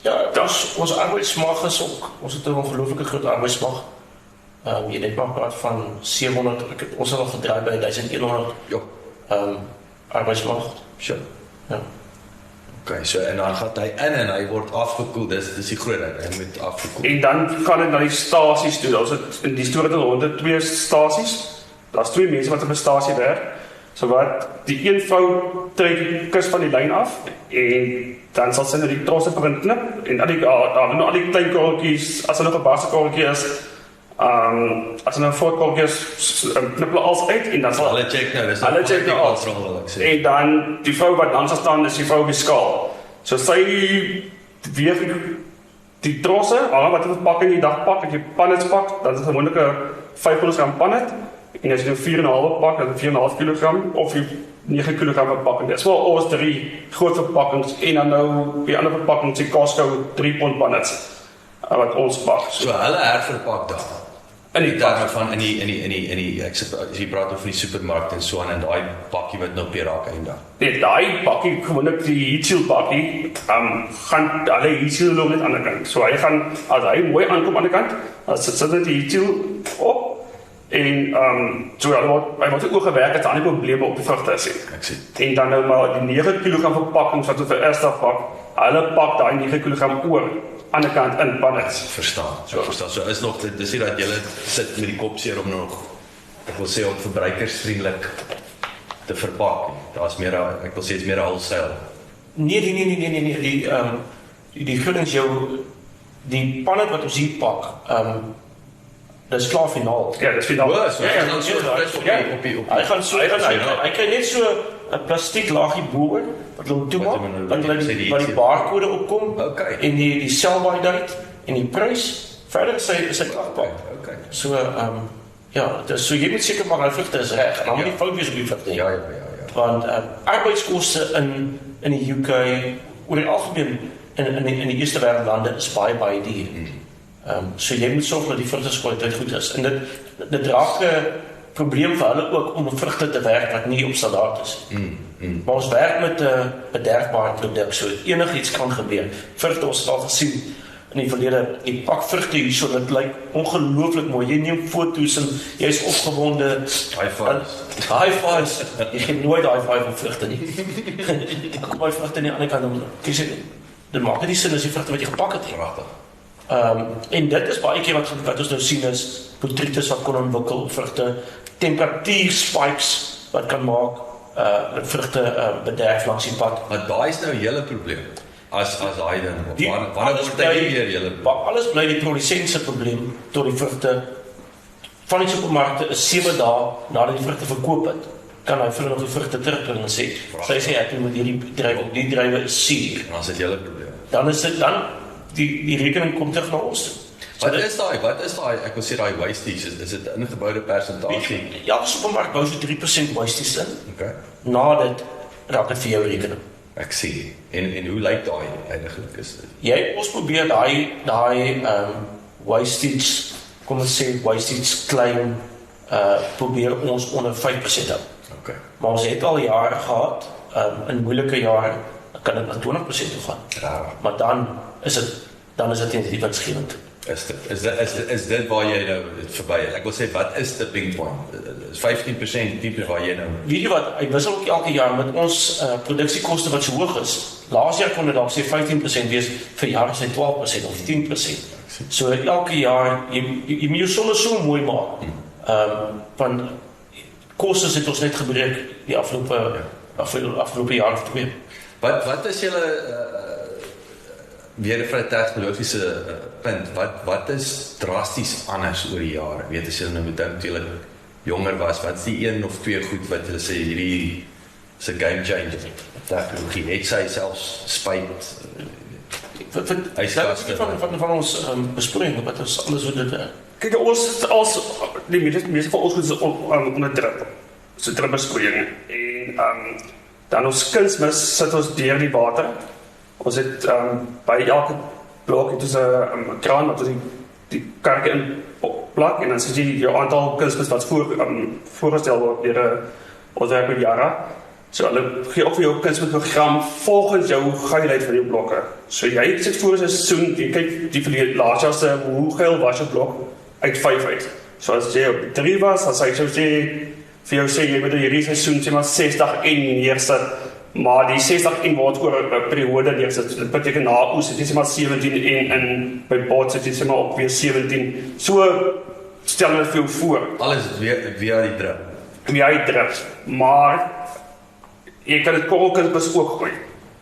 Ja, ons arbeidsmag is ook, ons het 'n ongelooflike groot arbeidsmag. Jy net maar praat van 700, ons het al gedraai by 1100. Ja. Arbeidsmag. Sure. Ja. Okay, so en dan gaan hy in en hy word afgekoel. Dis die groot ding, hy moet afgekoel. En dan gaan dit na die stasies toe. Ons het in die stoor het 102 stasies. Daar's 2 mense wat op 'n stasie werk. So wat die een vrou trek die kus van die lyn af en dan sal sy nou die trosse begin knip en al die klein korreltjies, as hulle 'n barse korreltjie is, as hulle 'n groot korreltjie is, knip hulle alles uit en dan sal hulle check nou, dis hulle check nou alles. En dan die vrou wat dan staan is die vrou op die skaal. So sy weeg die trosse, wat jy pak in die dag pak, as jy pannets pak, dan is dit gewoonlik 'n 500 gram pannet. En as jy 4,5 pak, dan 4,5 kg of 9 kg verpakking. Dis wel ons 3 groot verpakkings en dan nou die ander verpakkings, die Costco 3 pond pannets wat ons pak. So hulle herverpak daar. In die terme van in die as jy praat oor die supermark en so aan en daai pakkie wat nou op die raak eindig. Nee, daai pakkie gewoonlik die heat-seal pakkie, gaan hulle heat-seal nog net aan die kant. So hy gaan as hy mooi aankom aan die kant, as sit dit die heat-seal op. En so hy word ook gewerk dat daar nie probleme op die vrugte is. Ek sien. En dan nou maar die 9 kg verpakkings wat ons vir eerste pak, hulle pak daai 9 kg oor aan die kant in pannets. Verstaan. So is nog dis nie dat jy sit met die kop seer om nog ek wil sê om verbruikersvriendelik te verpak. Daar's meer ek wil sê dit's meer wholesale. Nee, die gunnings jou die pannet wat ons hier pak, dis klaar finaal. Ja, dis finaal. Hy kry net so 'n plastiek laagie bo wat hom toemaak, dan laat die barcode opkom. Okay. En die sell-by date en die prys. Verder is hy klaar. Okay. So ja, dis so jy moet seker maak dat vrugte is reg. En dan moet nie fout wees op die vrugte. Ja. Want arbeidskoste in die UK oor die algemeen in die eerste wêreld lande is baie duur. So jy moet sorg dat die vrugtekwaliteit goed is. En dit raak 'n probleem vir hulle ook om vrugte te werk wat nie op standaard is. Maar ons werk met 'n bederfbare produk, so enigiets kan gebeur. Vrugte, ons het al gesien in die verlede, jy pak vrugte hier, so dit lyk ongelooflik mooi. Jy neem foto's en jy is opgewonde. High fives. Jy gee nooit high five op vrugte nie. Kom maar vrugte aan die ander kant om. Dit maak nie sin as die vrugte wat jy gepak het. Pragtig. En dit is baie keer wat ons nou sien is botrytis wat kon ontwikkel op vrugte, temperatuur spikes wat kan maak vrugte bederf langs die pad. Maar daai is nou 'n hele probleem. As daai ding. Wanneer word dit weer hele? Alles bly die produsent se probleem tot die vrugte van die supermarkte is 7 dae nadat die vrugte verkoop het. Kan hy vir nog die vrugte terugbring en sê, sy ek moet die drywe is suur. Dan is dit hele probleem. Dan is dit dan die rekening kom terug na ons toe. Wat is daai, ek wil sê daai wastage, is dit 'n ingeboude persentasie? Ja, supermark bou so 3% wastage in. Okay. Na dit raak dit vir jou rekening. Ek sien. En hoe lyk daai eintlik is dit? Ons probeer daai wastage, kom ons sê wastage claim probeer ons onder 5% hou. Okay. Maar ons het al jare gehad, in moeilike jare kan dit na 20% toe gaan. Ja. Maar dan is dit nie winsgewend. Is dit waar jy nou verby is? Ek wil sê, wat is tipping point? Is 15% diep waar jy nou? Weet jy wat, ek wissel ook elke jaar met ons produksiekoste wat so hoog is. Laas jaar kon dit dalk sê 15% wees, vir jaar is dit 12% of 10%. So elke jaar, jy moet jou solle so mooi maak. Van kostes het ons net gebreek die afgelope jaar of 2. Wat is julle weer vir 'n tegnologiese punt, wat is drasties anders oor die jare? Weet as julle nou met natuurlik jonger was, wat is die 1 of 2 goed wat julle sê hierdie is 'n game changer? Tegnologie, het sy selfs spyt. Van ons besproeiing, wat is alles wat dit kyk, ons als die meeste van ons goed is onder drip. So dripbesproeiing. En dan ons kunsmis sit ons deur die water. Ons het by elke blok het ons 'n kraan wat ons die karke in plak en dan sit jy jou aantal kunsmis wat voorgestel word deur ons werk met Yara. So hulle gee ook vir jou kunsmisprogram volgens jou geilheid van jou blokke. So jy sit voor 'n seisoen, jy kyk die verlede laas jaar se hoe geil was jou blok uit 5 uit. So as jy op 3 was, as hy sou sê vir jou sê jy moet hierdie seisoen sê maar 60 en neersit. Maar die 60 word oor 'n periode neersit. Dit beteken na oes, dit is maar 17 en by bot sit dit maar op weer 17. So stel hulle vir jou voor. Alles via die drip. Via die drip. Maar jy kan dit korrelkunsmis ook gooi.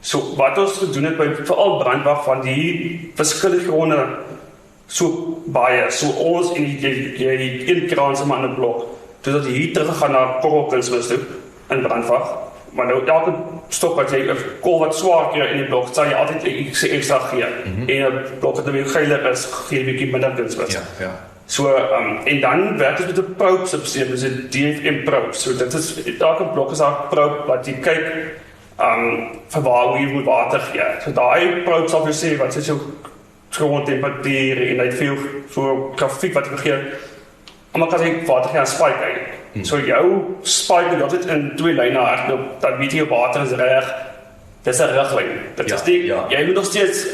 So wat ons gedoen het by veral brandwag van die verskillende gronde so baie. So ons en die een kraan se maar in 'n blok. Dus dat jy hier terug gaan na korrelkunsmis toe in brandwag. Maar nou elke stok wat jy 'n kol wat swaar kry in die blok, sal jy altyd iets extra gee. En 'n blok wat weer geiler is, gee 'n bietjie minder kunsmis. Ja. So en dan werk ons met 'n probe stelsel, dis 'n DFM probe. So dit is elke blok is daar 'n probe wat jy kyk vir waar jy moet water gee. So daai probe sal vir sê wat is jou grondtemperatuur en hy het veel so grafiek wat jy gee. Maar kan jy water gee aan spike uit. So jou spike moet altyd in 2 lyne hardloop, dan weet jy water is reg. Dis 'n riglyn. Dit is die jy moet nog steeds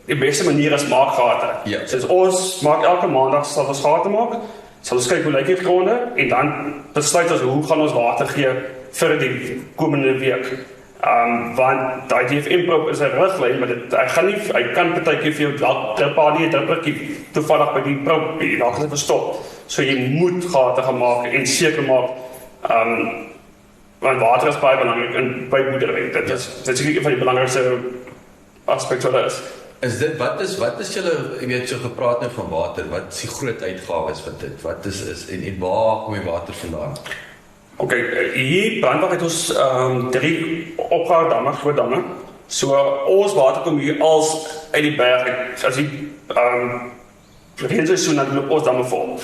die beste manier is maak gate. Ja. So ons maak elke maandag sal ons gate maak. Sal ons kyk hoe lyk die gronde en dan besluit ons hoe gaan ons water gee vir die komende week. Want die DFM probe is 'n riglyn, maar hy kan partykeer vir jou dalk 'n paar nie druppeltjie toevallig by die probe dalk het verstop. So jy moet gate gaan maak en seker maak want water is baie belangrik in by boerdery. Dit is een van die belangrikste aspekte wat is. Is dit wat is julle, ek weet so gepraat nou van water, wat is die groot uitgawes van dit? Wat is en waar kom die water vandaan? Okay, hier brandwag het ons 3 opgawe damme, groot damme. So ons water kom hier als uit die berg. As die reenseisoen dan loop ons damme vol.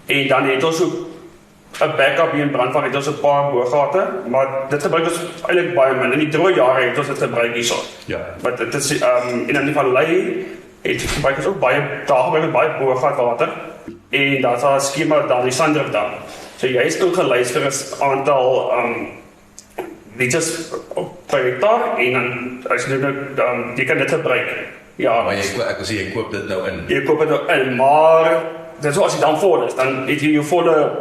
En dan het ons ook 'n backup hier in brandwag, het ons 'n paar boorgate, maar dit gebruik ons eintlik baie min. In die droë jare het ons dit gebruik hierso. Ja. Want dit is in 'n vallei het gebruik ons ook baie boorgatwater. En daar's 'n skema daar die Sandrift dam. So jy is ingelyst vir 'n aantal liedjes per hektaar en dan as jy kan dit gebruik. Ja, Maar ek wil sê jy koop dit nou in. jy koop dit nou in, maar dit is so as jy dan vol is, dan het jy jou volle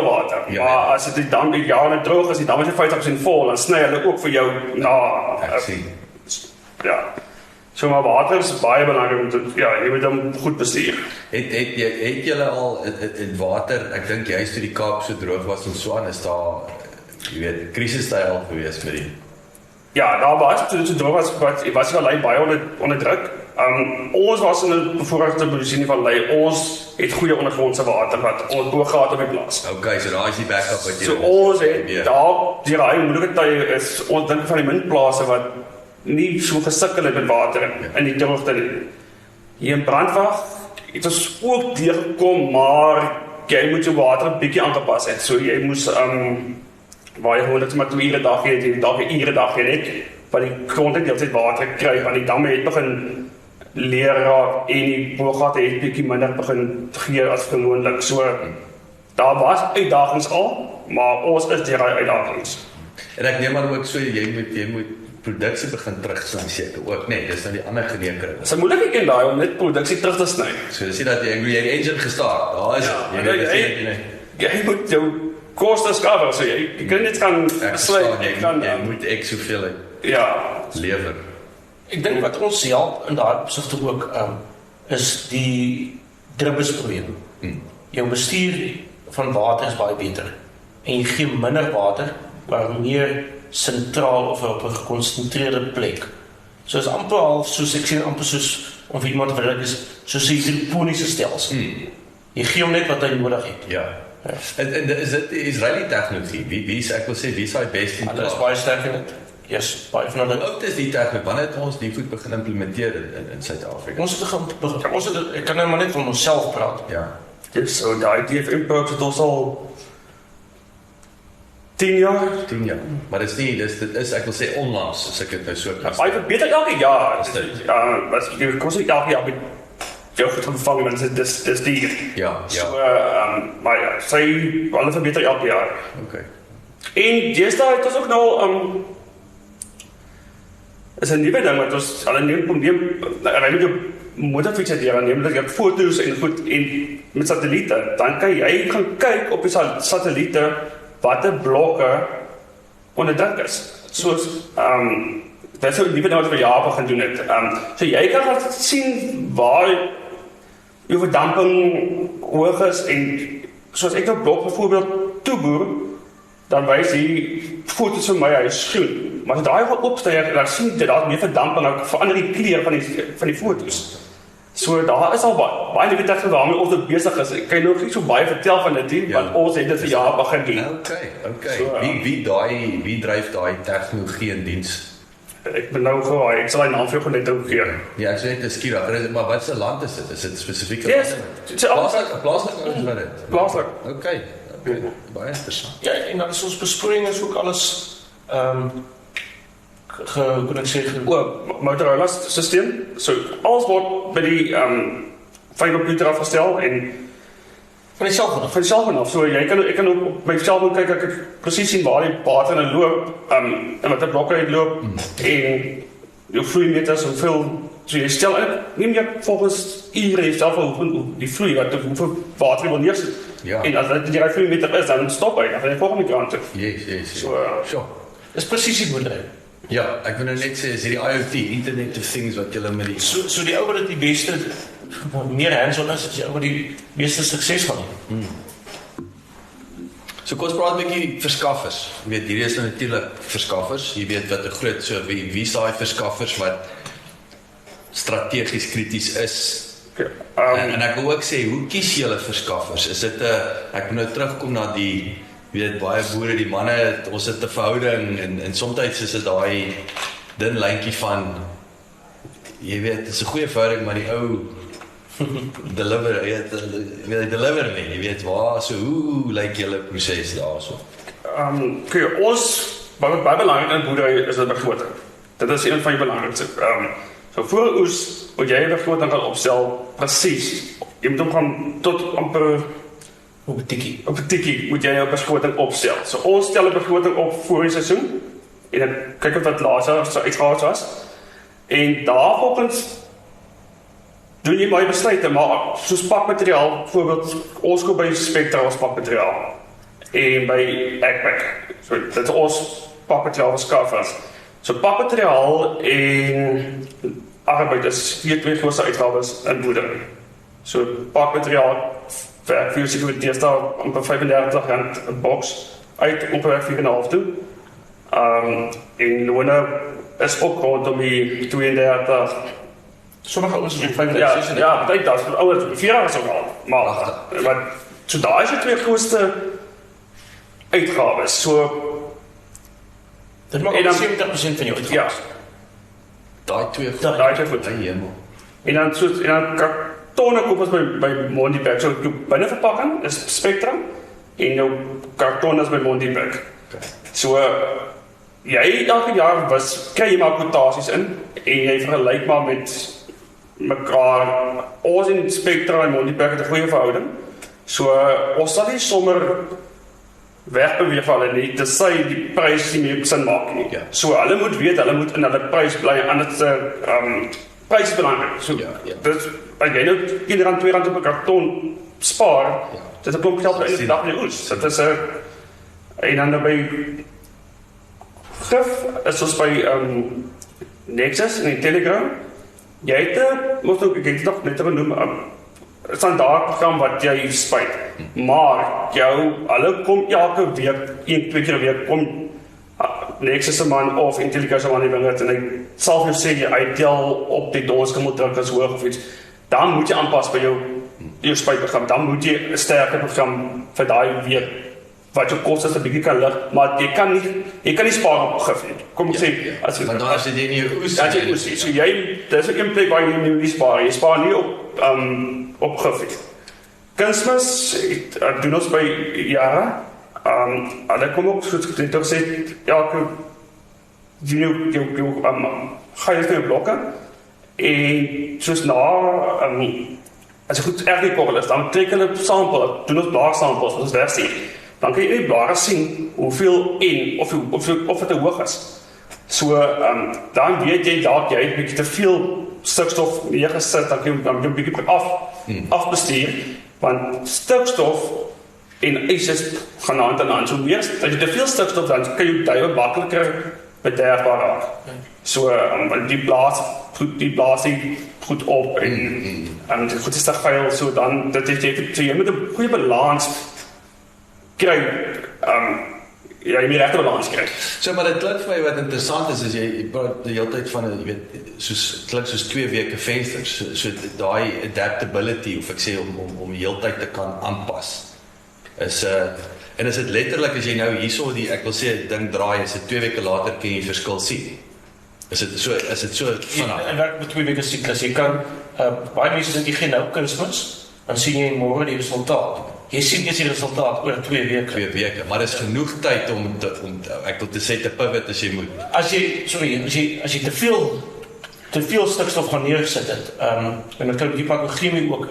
water. Ja. Maar as dit dan die jaar droog is, dan is jy 50% vol, dan sny hulle ook vir jou Ek sien. ja. So maar water is baie belangrik om te, jy moet hom goed bestuur. Het julle al in water, ek dink juist toe die Kaap so droog was en so aan, is daar, jy weet, krisistyle gewees met die. Ja, daar was toe dit so droog was Vallei baie onder druk. Ons was in 'n bevoorregte posisie van Vallei. Ons het goeie ondergrondse water wat ons boorgate op die plaas. Okay, so daar is die backup wat jy. So ons het daar die raai moeilike tye is ons dink van die min plase wat nie so gesukkel het met water in die droogte nie. Hier in Brandwag het ons ook deurgekom, maar jy moet jou water 'n bietjie aangepas het. So jy moes waar jy gewoonlik maar 2 ure dag het, jy dag 'n ure dag net, want die grond het deeltyd water kry, want die damme het begin leer raak en die boorgate het bietjie minder begin gee as gewoonlik. So daar was uitdagings al, maar ons is deur daai uitdagings. En ek neem aan ook so jy moet produksie begin terugsny seker ook, nee, dis nou die ander geneekering. Dis 'n moeilike een daai om net produksie terug te sny. So dis nie dat jy die engine gestart. Daar is Jy moet jou kostes cover, so jy kan net kan besluit jy moet ek soveel lewer. Ek dink wat ons help in daai opsigte ook is die druppelsprobleem. Jou bestuur van water is baie beter. En jy gee minder water, maar meer sentraal of op 'n gekonsentreerde plek. So is amper al soos ek sien amper soos of iemand verder is soos 'n hidroponiese stelsel. Jy gee hom net wat hy nodig het. Ja. En is dit Israeli tegnologie? Wie is ek wil sê wie is hy best in? Hulle is baie sterk in dit. Yes, baie van hulle. Hoe is die tegnologie? Wanneer het ons die goed begin implementeer in Suid-Afrika? Ek kan nou maar net van onsself praat. Ja. Dis so daai DFM perks het ons al 10 jaar. Maar dit is ek wil sê onlangs, as ek dit nou so kan. Baie verbeter elke jaar. Wat jy kos elke jaar met jou goed ontvang, want dis die Ja. So maar ja, sy hulle verbeter elke jaar. Okay. En deesdae het ons ook nou is 'n nuwe ding wat ons hulle neem motorfiets het hier, neem dat jy foto's en goed en met satelliete, dan kan jy gaan kyk op die satelliete watter blokke onder druk is. Soos dit is 'n nuwe ding wat vir jaar begin doen het. So jy kan gaan sien waar jou verdamping hoog is en soos ek 'n blok byvoorbeeld toeboer, dan wys die foto's vir my hy is groen. Maar as daai gaan opstyg, dan sien jy daar meer verdamping, dan verander die kleur van die foto's. So daar is al baie nuwe tegnologie waarmee ons besig is. Ek kan nog nie so baie vertel van dit nie, want ons het dit vir jaar begin doen. Okay. So, Wie dryf daai tegnologie in diens? Ek ben nou gewaai, ek sal die naam vir jou net ook gee. Ja, ek sê net skieurig, maar wat se land is dit? Is dit spesifiek? Yes, Plaaslik is wat dit. Plaaslik. Okay. Baie interessant. Ja, en dan is ons besproeiing is ook alles hoe kan ek sê Motorola stelsel. So alles word by die van die komputer afgestel en van die selfoon af. So ek kan ook op my selfoon kyk, ek kan presies sien waar die water in loop, en watter blokke hy loop en jou vloeimeters hoeveel so jy stel neem jy volgens ure jy self hoe die vloei hoeveel water jy wil neersit. Ja. En as dit die vloeimeter is, dan stop hy, dan gaan jy volgende kant toe. Yes. So, Dis presies die boerdery. Ja, ek wil nou net sê is hierdie IoT, Internet of Things wat julle met die So die ou wat dit die beste meer hands-on is die ou wat die meeste sukses van het. So kom ons praat 'n bietjie verskaffers. Jy weet hierdie is nou natuurlik verskaffers. Jy weet wat 'n groot so wie is daai verskaffers wat strategies krities is. En ek wil ook sê, hoe kies julle verskaffers? Is dit ek moet nou terugkom na die weet baie boere, die manne, ons het 'n verhouding en soms is dit daai dun lyntjie van jy weet, dit is 'n goeie verhouding, maar die ou deliver nie, jy weet waar, so hoe lyk julle proses daarso? Ons baie belangrik in boerdery is dit begroting. Dit is een van die belangrikste. So voor oes, moet jy 'n begroting kan opstel presies jy moet hom gaan tot amper Op 'n tikkie. op 'n tikkie moet jy jou begroting opstel. So ons stel 'n begroting op voor die seisoen en dan kyk of wat later so uitgawes was. En daarvolgens doen jy baie besluite, maar soos pakmateriaal, byvoorbeeld ons koop by Spectra ons pakmateriaal en by Ekpak. So dit is ons pakmateriaal verskaffers. So pakmateriaal en arbeid is twee grootste uitgawes in boerdery. So pakmateriaal vir jou sekuriteit daar amper R35 'n boks uit ongeveer 4,5 toe. En lone is ook rondom die 32. Sommige ouens is op 35. Ja, dit is ouer 4 jaar is ook al. Maar so daar is die twee grootste uitgawes. So dit maak 70% van jou uitgawes. Ja. Daai twee goed. En dan kartonne koop ons by Mondibag. So binne verpakking is Spectra en jou karton is by Mondibag. So jy elke jaar kry jy maar kwotasies in en jy vergelyk maar met mekaar. Ons en Spectra en Mondibag het 'n goeie verhouding. So ons sal nie sommer wegbeweeg van hulle nie, dis sy die prys nie meer sin maak nie. So hulle moet weet, hulle moet in hulle prys bly, anders prys is belangrik. So dis as jy nou R1, R2 op 'n karton spaar, dit is 'n klomp geld vir 'n dag in die oes. Dit is en dan by gif is ons by Nexus en Telegram. Jy het moet ook ek het nog net genoem standaard program wat jy spuit. Maar hulle kom elke week, 1-2 keer 'n week kom Nexus se man of Intelligus se man bring dit en hy sal vir jou sê jy uittel op die dosske moet druk as hoog of iets. Dan moet jy aanpas by jou spuitprogram. Dan moet jy 'n sterker program vir daai week wat jou kos is 'n bietjie kan lig, maar jy kan nie spaar op gif nie. Kom ek sê want dan as jy nie oes so dis 'n plek waar jy nie spaar. Jy spaar nie op gif nie. Kunsmis doen ons by jare. Hulle kom ook soos ek het gesê elke jou ga jy vir blokke en soos as jy goed erg korrel is, dan trek hulle sample, doen ons blaarsamples, wat ons wegsien. Dan kan jy die blare sien hoeveel of het te hoog is. So dan weet jy dat jy 'n bietjie te veel stikstof neergesit, dan kan jy 'n bietjie afbestuur, want stikstof en ys gaan hand aan hand. So meer as jy te veel stikstof dan kan jy baie makliker bederfbaar raak. So die blaas goed op en dit goed is te geil, so dan dat jy moet 'n goeie balans kry. Jy moet regte balans kry. So maar dit klink vir my wat interessant is jy praat die hele tyd van jy weet klink soos 2 weke vensters, so daai adaptability of ek sê om die hele tyd te kan aanpas. En is dit letterlik as jy nou hierso ek wil sê 'n ding draai, is dit 2 weke later kan jy verskil sien. Is dit so vinnig? En werk met 2 weke siklus. Jy kan baie mense sê jy gee nou kunsmis, dan sien jy môre die resultaat. Jy sien eers die resultaat oor 2 weke. 2 weke, maar dis genoeg tyd om ek wil te sê te pivot as jy moet. As jy te veel stikstof gaan neersit het, en dan kan die patogeniem ook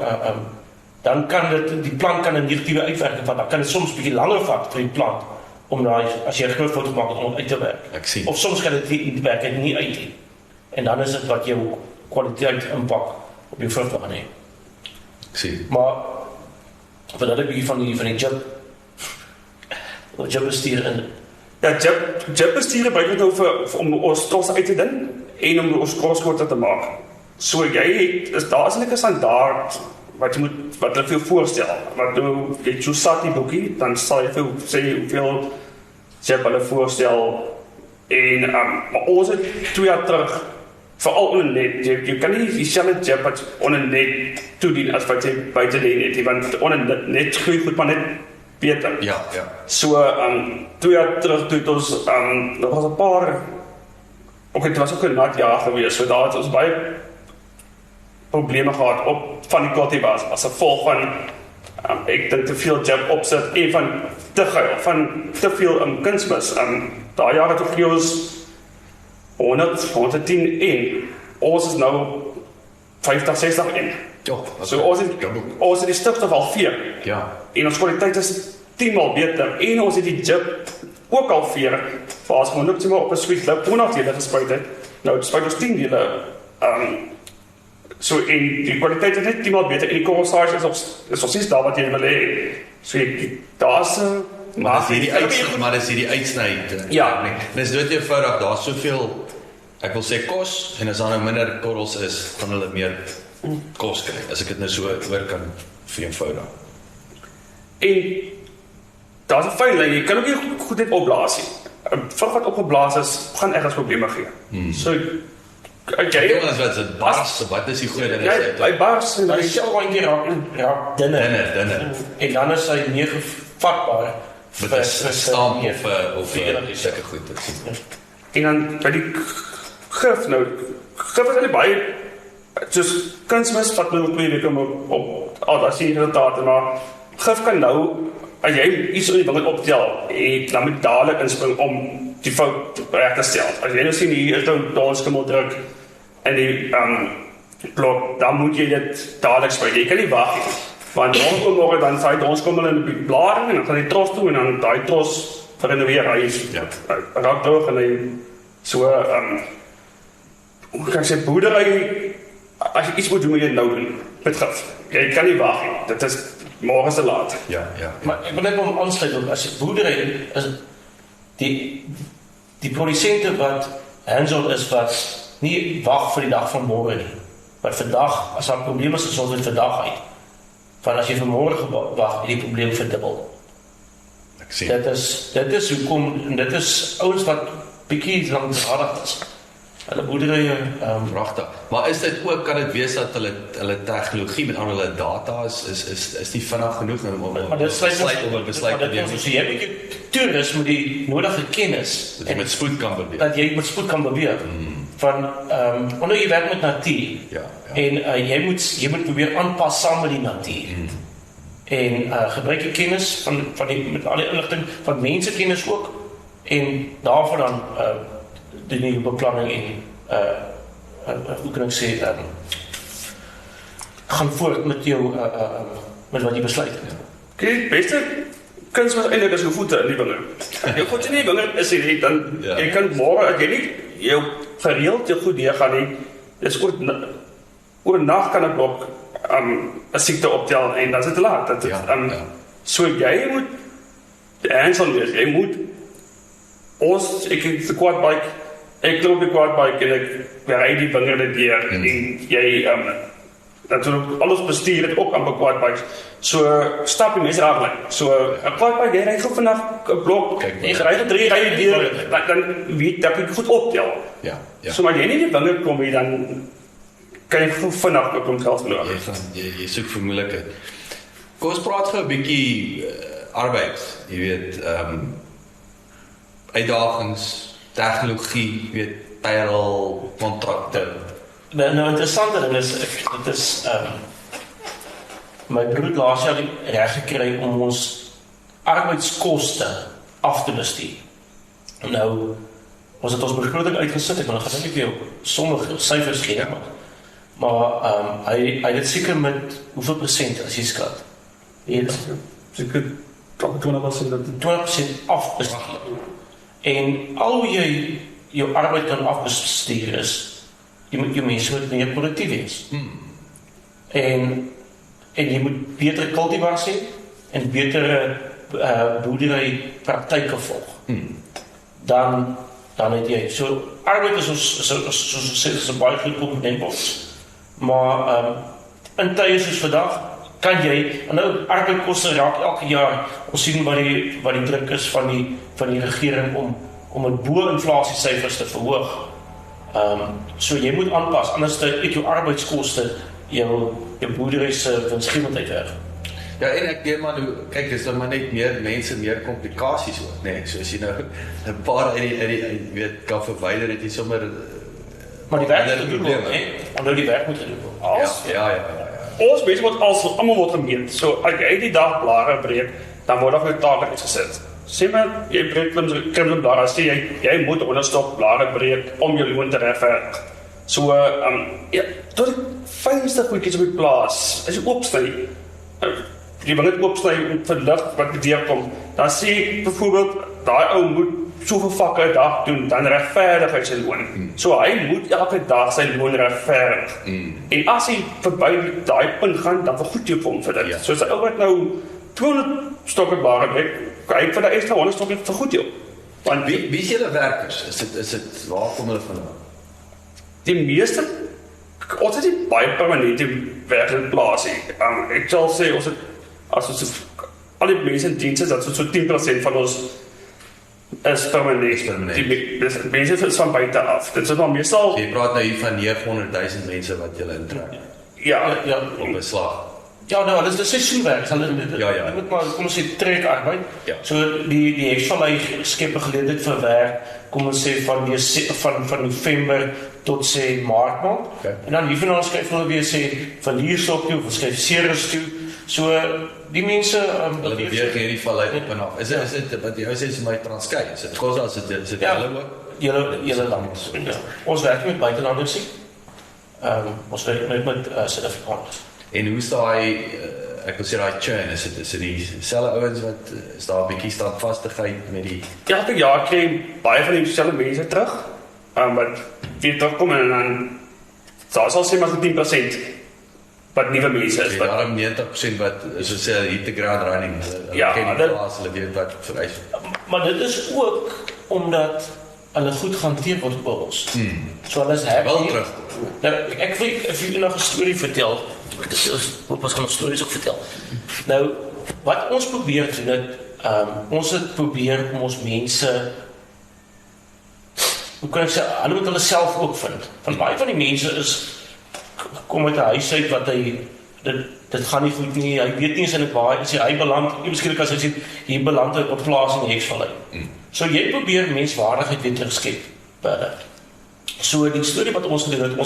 dan kan die plant kan 'n negatiewe uitwerking van, dan kan dit soms bietjie langer vat vir die plant om as jy 'n groot foto maak om uit te werk. Ek sien. Of soms kan dit werk nie uit nie. En dan is dit wat jou kwaliteit impak op jou vrugte gaan hê. Ek sien. Maar wat dat ek bietjie van die jib bestuur in. Ja, jib bestuur by dit om ons trots uit te ding en om ons kroskorte te maak. So daar is 'n standaard wat hulle vir jou voorstel. Wat jy choose die boekie, dan sal jy vir sê hoeveel jib hulle voorstel. En maar ons het 2 jaar terug veral onder net, jy kan nie dieselfde jib wat onder net toedien as wat jy buite net het, want onder net groei goed, maar net beter. Ja. So 2 jaar terug toe het ons daar was 'n paar dit was ook 'n nat jaar gewees, so daar het ons baie probleme gehad van die cultivars as gevolg van ek dink te veel jib opsit en van te veel kunsmis. Daai jaar het ons 110 en ons is nou 50, 60 en Ja, So ons het die stigstof al 4. Ja. En ons kwaliteit is 10 maal beter. En ons het die jib ook al 4. Waar ons gewoon ook op 'n sweet loop 200 dele gespuit het. Nou, het spuit ons 10 dele. So en die kwaliteit is net 10 maal beter. En die korrelsage is precies daar wat jy wil hê. So daar's maar dis hierdie uitsny. Ja. Dis dood eenvoudig, daar's soveel, ek wil sê kos, en as daar nou minder korrels is, gaan hulle meer kos kry, as ek dit nou so oor kan vereenvoudig. En daar's 'n fyn lyn, jy kan ook nie goed dit opblaas nie. 'n Vrug wat opgeblaas is, gaan ergens probleme gee. So wat is die goeie ding? Hy bars en hy selfrandjie raak dunner. En dan is hy meer gevatbaar vir 'n stamp of sulke goed. En dan by die gif nou, gif is eintlik baie soos kunsmis vat nou 2 weke op as jy resultate, maar gif kan nou as jy iets in die wingerd optel en dan moet dadelik inspring om die fout reg te stel. As jy nou sien hier is nou dansskimmel druk en die blok, dan moet jy dit dadelik spuit. Jy kan nie wag nie. Want môre dan saai dansskimmel in die blare en dan gaan die tros toe en dan daai tros renoveer hy raak droog en hy so hoe kan ek sê boerdery, as jy iets moet doen, moet jy nou doen met gif. Jy kan nie wag nie. Dit is môre se laat. Ja. Maar ek wil net om aansluit op as boerdery is die produsente wat hands-on is wat nie wag vir die dag van môre nie. Maar vandag as daar probleme is, ons dit vandag uit. Van as jy vir môre wag, het die probleem verdubbel. Ek sien. Dit is hoekom en dit is ouens wat bietjie lankdradig is. Hulle boerderye pragtig. Maar is dit ook, kan dit wees dat hulle tegnologie met ander hulle data is nie vinnig genoeg om besluit te neem? So jy het 'n toerus met die nodige kennis dat jy met spoed kan beweeg. Dat jy met spoed kan beweeg. Van wanneer jy werk met natuur. Ja. En jy moet probeer aanpas saam met die natuur. En gebruik jy kennis van die met al die inligting van mense kennis ook en daarvoor dan die nuwe beplanning en hoe kan ek sê gaan voort met jou met wat jy besluit. Kyk, beste kuns was eintlik as jou voete in die wingerd. Jou voete in die wingerd is jy dan jy kan môre as jy nie jou gereeld jou goed deurgaan nie, dis oor nag kan 'n blok 'n siekte optel en dan is dit te laat. So jy moet hands-on wees. Jy moet ek het 'n quad bike. Ek loop die quad bike en ek ry die wingerde deur en jy natuurlijk alles bestuur het ook aan quad bikes. So stap die mense raak. So 'n quad bike jy ry goed vanaf 'n blok. Jy ry 3 rye deur dan weet dat jy goed optel. Ja. So maar jy nie die wingerd kom hier dan kan jy goed vanaf op om geld verloor. Jy soek vir moontlikheid. Kom ons praat gou 'n bietjie arbeid, jy weet, uitdagings, tegnologie, jy weet, payroll, kontrakte. Nou interessante ding is, dit is my broer het laas jaar reg gekry om ons arbeidskoste af te bestuur. Nou ons het ons begroting uitgesit, ek wil nog gaan net vir jou sommige syfers gee, maar hy het dit seker met hoeveel persent as jy skat? Seker 20% afbestuur. En al hoe jy jou arbeid kan afbestuur is, jy moet jou mense moet meer produktief wees. En jy moet betere cultivars hê en betere boerdery praktyke volg. Dan het jy so arbeid is soos ons sê, is 'n baie goeie komponent ons. Maar in tye soos vandag kan jy, en nou arbeidkoste raak elke jaar, ons sien wat die druk is van die regering om 'n bo-inflasie syfers te verhoog. So jy moet aanpas, anders het jou arbeidskoste jou boerdery se winsgewendheid weg. Ja, en ek dink maar nou, kyk, dis dan maar net meer mense, meer komplikasies ook, nee, so as jy nou 'n paar uit die weet kan verwyder, het jy sommer maar die werk moet doen, hè? Nou die werk moet doen. Ja. Ons mense word almal word gemeet. So as jy die dag blare breek, dan word daar 'n taak uitgesit. Sê maar jy breek krimblare, sê jy moet onderstop blare breek om jou loon te regverdig. So, ja, tot die fynste goedjies op die plaas, as jy oopsny, jy wil net oopsny vir lig wat deurkom, dan sê ek byvoorbeeld, daai ou moet soveel vakke 'n dag doen, dan regverdig hy sy loon. So hy moet elke dag sy loon regverdig. En as hy verby daai punt gaan, dan vergoed jy hom vir dit. Ja. So as hy ou wat nou 200 stokke bare weg, hy vir die extra 100 stokke vergoed jy. Want wie is julle werkers? Is dit waar kom hulle vandaan? Die meeste, ons het nie baie permanente werk in plaas nie. Ek sal sê, ons het, as ons al die mense in dienste, dat so 10% van ons is permanent. Die mense is van buite af. Dit is maar meestal... Jy praat nou hier van 900.000 mense wat julle intrek. Ja, op 'n slag. Ja, nou, dit is seisoenwerk. Ja. Moet maar, kom ons sê, trekarbeid. Ja. So, die Hexvallei skep 'n geleentheid vir werk, kom ons sê, van November tot sê Maart maand. Okay. En dan hiervandaan skryf hulle weer sê, van Lierstop toe, of skryf Ceres toe. So, die mense... hulle beweeg hierdie vallei op en af. Is dit wat jy sê is my Transkei? Is dit Khoza? Is dit julle ook? Julle land. Ja. Ons werk met buitelanders nie. Ons werk met Suid-Afrikaners. En hoe is daai, ek wil sê daai churn, is dit dieselfde ouens wat, is daar 'n bietjie standvastigheid met die... Elke jaar kry baie van dieselfde mense terug, wat weer terugkom en dan, sal sê maar 10% wat nuwe mense is. Ja, daarom 90% wat, soos sê, hit the ground running, ja, ken die plaas, hulle weet wat vereis. Maar dit is ook omdat hulle goed gehanteer word by ons. So hulle is happy. Wel terug. Nou, ek wil julle nog 'n storie vertel. Ons gaan nog stories ook vertel. Nou, wat ons probeer doen, ons het probeer om ons mense, hoe kan ek sê, hulle moet hulle self ook vind. Want baie van die mense kom uit 'n huis uit wat dit gaan nie goed nie, hy weet nie eens in het waar, hy beland, miskien as hy sê, hier beland hy op plaas in die Hexvallei. So jy probeer menswaardigheid weer terugskep by hulle. So die storie wat ons gedoen het,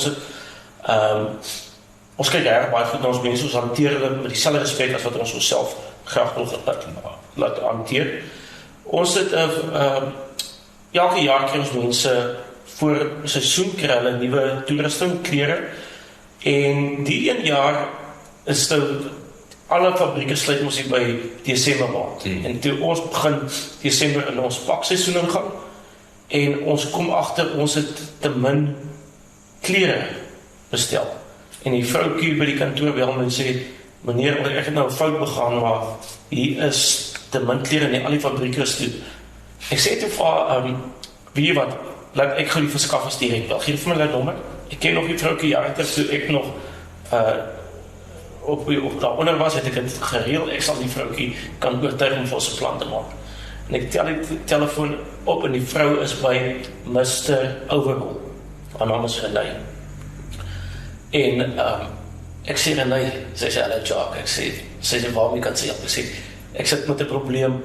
ons kyk erg baie goed na ons mense, ons hanteer hulle met dieselfde respek as wat ons onsself graag wil laat hanteer. Ons het elke jaar kry ons mense voor seisoen kry hulle nuwe toerusting, klere, en die een jaar is nou alle fabrieke sluit ons hier by Desember maand. En toe ons begin Desember in ons pakseisoen ingaan, en ons kom agter ons het te min klere bestel. En die vroukie by die kantoor bel my en sê, meneer, ek het nou 'n fout begaan, maar hier is te min klere in al die fabrieke is toe. Ek sê toe vir wie wat, laat ek gou die verskaffers direk bel, gee vir my hulle nommer. Ek ken nog die vroukie jare toe ek nog op daaronder was, het ek het gereël, ek sal die vroukie kan oortuig om vir ons 'n plan te maak. En ek tel die telefoon op en die vrou is by Mr. Overall. Haar naam is Renay. En ek sê Renay, sy sê hulle Jacques, sy sê waarom jy kan sê, ek sit met 'n probleem,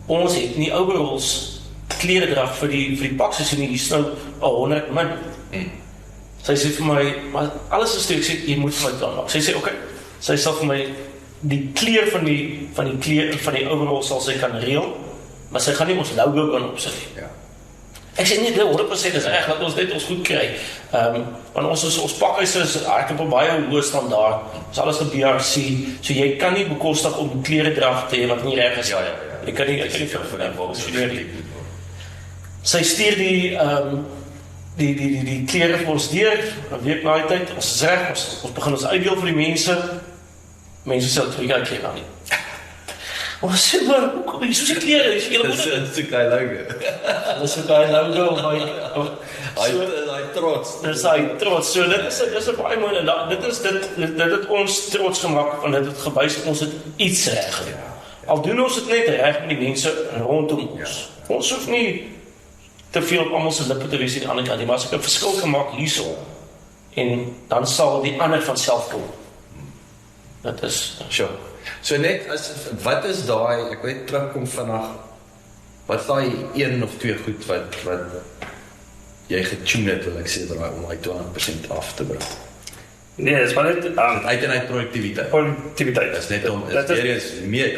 ons het nie overalls kleredrag vir die pakseisoen nie, die is nou 100 min. Sy sê vir my, maar alles is toe, ek sê, jy moet vir my plan maak. Sy sê, oké, sy sal vir my die kleur van die overall sal sy kan reël, maar sy gaan nie ons logo kan opsit nie. Ja. Ek sê nie, 100% is reg, dat ons net ons goed kry. Want ons pakhuise is eigenlijk op 'n baie hoë standaard, is alles op BRC, so jy kan nie bekostig om kleredrag te hê wat nie reg is. Ja. Ek kan nie vir sy stuur die klere vir ons deur, 'n week na die tyd, ons is reg, ons begin ons uitdeel vir die mense sê, ek kry nou nie. Ons sê maar, hoekom jy soos die klere, jy sê, jy moet dit. Dis 'n klein logo. Dis 'n klein logo, hy trots. Dis hy trots, so dit is 'n baie mooi, dit het ons trots gemaak, want dit het gewys, ons het iets reg. Al doen ons dit net reg met die mense rondom ons. Ons hoef nie te veel op almal se lippe te wees aan die ander kant, maar as ek 'n verskil gemaak hierso, en dan sal die ander van self kom. Dit is... Sure. So net, wat is daai, ek weet terugkom vandag, wat is daai 1 of 2 goed wat jy getune het, wil ek sê, om hy 20% af te bring? Nee, dit is maar net... uit en uit produktiwiteit. Produktiwiteit. Dit is net om, kan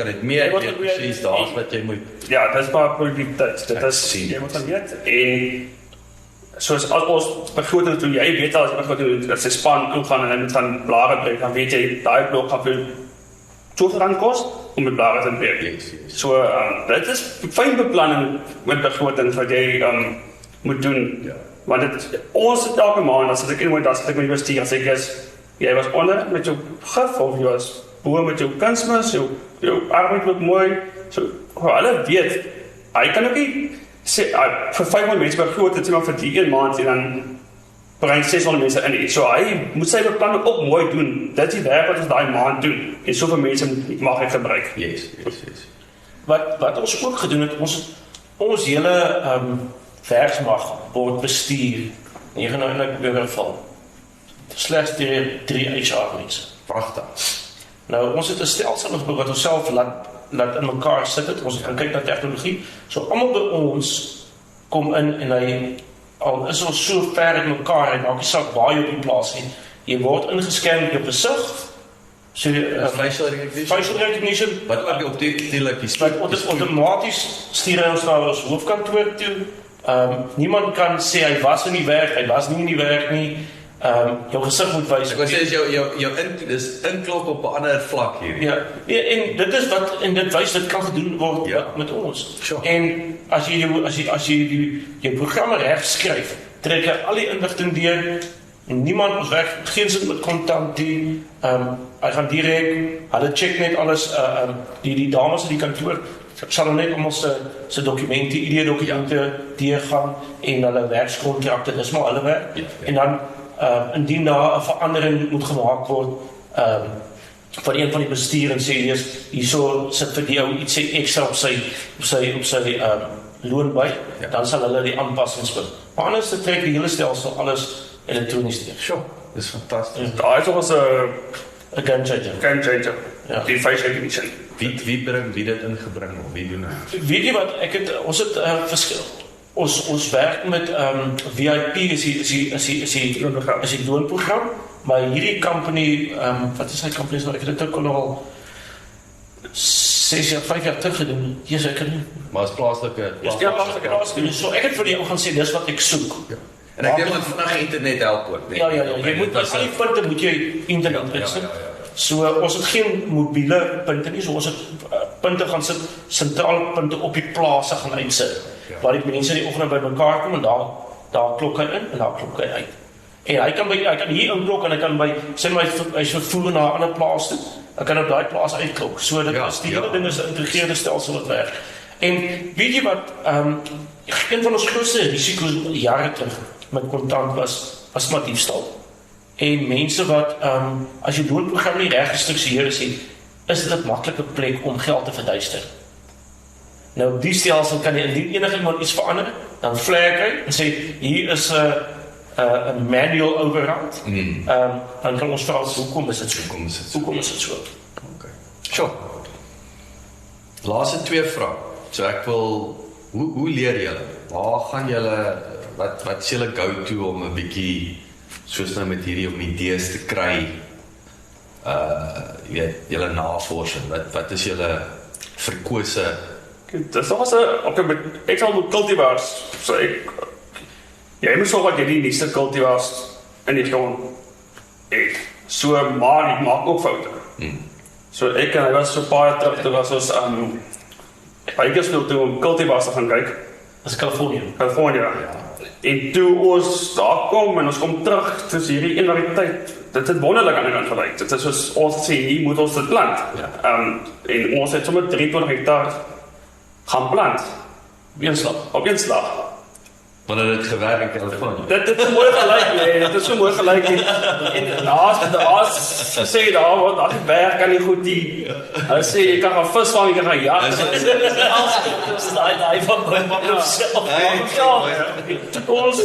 het meer, precies, daar is wat jy moet... Ja, dit is maar produktiwiteit. Dit is, jy moet dan weet, en soos as ons begroting doen, jy weet al as jy begroting doen, as jy span ingaan en hy moet gaan blare breek, dan weet jy, daai blok gaan vir R2 kos om met blare te breek. Yes. So, dit is fyn beplanning met begrotings wat jy moet doen. Want ons het elke maand, as ek iemand as ek met jou stuur, as ek jy was onder met jou gif, of jy was bo met jou kunsmis, jou arbeid wat mooi, so, hulle weet, hy kan ook nie sê, vir 500 mense begroot, het sê maar vir die 1 maand, en dan bring 600 mense in. So hy moet sy beplanning ook mooi doen. Dit is die werk wat ons daai maand doen. En soveel mense mag ek gebruik. Yes. Wat ons ook gedoen het, ons hele werksmag word bestuur, in ieder geval, slegs deur 3 HR mense. Pragtig. Nou, ons het 'n stelsel gebou wat ons self laat in mekaar sit het. Ons gaan kyk na tegnologie. So almal by ons kom in en hy al is ons so ver uit mekaar en maak nie saak waar jy op die plaas nie. Jy word ingescan met jou gesig. So facial recognition. Wat ook op die outomaties stuur hy ons na ons hoofkantoor toe. Niemand kan sê hy was in die werk, hy was nie in die werk nie. Jou gesig moet wys. Ek wil sê dis inklop op 'n ander vlak hier. Ja, en dit is wat en dit wys dit kan gedoen word met ons. Sure. En as jy jou programme reg skryf, trek jy al die inligting deur. Niemand ons werk geen sin met kontant die hy gaan direk, hulle check net alles die dames in die kantoor sal net om ons se dokumente, ID-dokumente deurgaan en hulle werkskontrakte, dis maar hulle werk. En dan indien daar 'n verandering moet gemaak word van een van die bestuur en sê hierso sit vir die ou iets ekstra op sy loon by, dan sal hulle die aanpassings doen. Maar anders te trek die hele stelsel alles elektronies deur. Sure, dis fantasties. Daai is ons 'n game changer. Ja. Die facial recognition. Wie dit ingebring of wie doen dit? Weet jy wat, ons het verskil. Ons werk met VIP is die loonprogram, maar hierdie company, wat is hy company, ek het dit ook al 6 jaar, 5 jaar terug gedoen, hier seker nie. Maar is plaaslike. So ek het vir jou gaan sê, dis wat ek soek. Ja. En ek dink dat vandag internet help ook, nee. Ja, jy moet al die punte moet jy internet insit. So ons het geen mobiele punte nie, so ons het punte gaan sit, sentrale punte op die plase gaan uitsit, waar die mense die oggend by mekaar kom en daar klok hy in en daar klok hy uit. En hy kan hier inklok en hy kan by, sê my, hy is vervoer na 'n ander plaas toe, hy kan op daai plaas uitklok. So dit is die hele ding is 'n geïntegreerde stelsel wat werk. En weet jy wat, een van ons grootste risiko's jare terug met kontant was maar diefstal. En mense wat, as jy loonprogram nie reg gestruktureer is dit 'n maklike plek om geld te verduister. Nou op die stelsel kan jy indien enigiemand iets verander, dan flag hy en sê hier is 'n manual override. Dan kan ons vra hoekom is dit so? Hoekom is dit so? Okay. Sure. Laaste 2 vrae. So ek wil hoe leer julle? Waar gaan julle wat is julle go-to om 'n bietjie soos nou met hierdie om idees te kry? Jy weet, julle navorsing. Wat is julle verkose? Dis nog ek sal met cultivars, so jy moet sorg dat jy die nuutste cultivars in die grond het. So, maar ek maak ook foute. So hy was so baie terug, toe was ons baie gespeeld toe om cultivars te gaan kyk. Dis California. En toe ons daar kom en ons kom terug, dis hierdie eenwaarheid, dit het wonderlik aan die kant gelyk. Dit is soos ons sê, hier moet ons dit plant. En ons het sommer 23 hektaar gaan plant. Op een slag. Maar dit gewerk in California. Dit is mooi gelyk, nee, dit is so mooi gelyk. En daar sê daar die berg kan nie goed die. Hulle sê jy kan gaan visvang, jy kan gaan jag. Dis daai van ons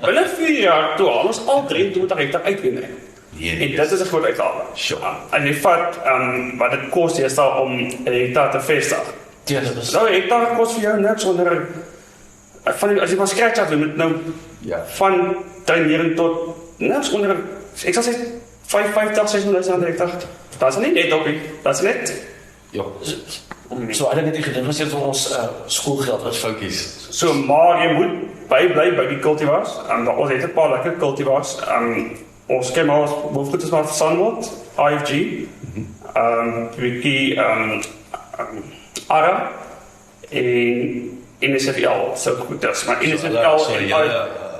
binne 4 jaar toe ons al 23 hektaar uitgeneem. En dit is 'n groot uitgave. En jy vat wat dit kos jy staan om 'n hektaar te vestig. Nou 'n hektaar kos vir jou net sonder as jy van scratch af moet nou van tuinering tot net onder ek sal sê 550-600 hektaar. Dat is nie net op nie. Dat is net So hulle het net die gedinvesteer vir ons skoolgeld wat Foutjies. So, maar jy moet bly by die cultivars. Ons het 'n paar lekker cultivars. Ons ken maar hoofgoed is maar Sunwood, IFG, Wiki, ARA en NSFL, so goed is. Maar NSFL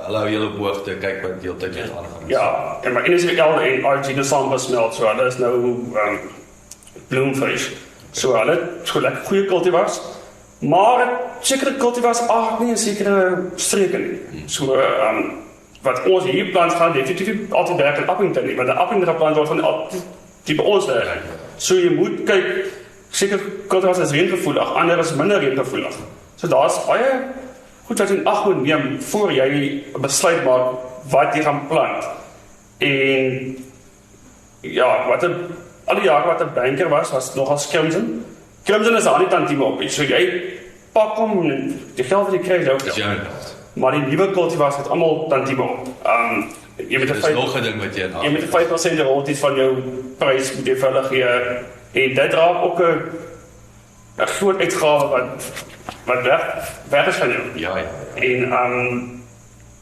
hulle hou julle op hoogte, kyk wat deeltyd met aangaan. Ja, en maar NSFL en IFG is saam besmeld, so hulle is nou bloemvrees. So hulle het lekker goeie cultivars, maar sekere cultivars aard nie in sekere streke nie. So, wat ons hier plant gaan definitief altyd werk in Appington nie, want 'n Appington plant word van die by ons werk. So jy moet kyk, sekere cultivars is reëngevoelig, ander is minder reëngevoelig. So daar's baie goed wat in ag moet neem voor jy besluit maak wat jy gaan plant. En ja, al die jare wat 'n banker was nogal Crimson. Crimson is daar nie tantieme op nie. So jy pak hom, die geld wat jy kry, jou. Maar die nuwe cultivars het almal tantieme op. Jy moet 'n 5% royalties van jou prys moet jy vir hulle gee. En dit raak ook 'n groot uitgawe wat weg is van jou. Ja. En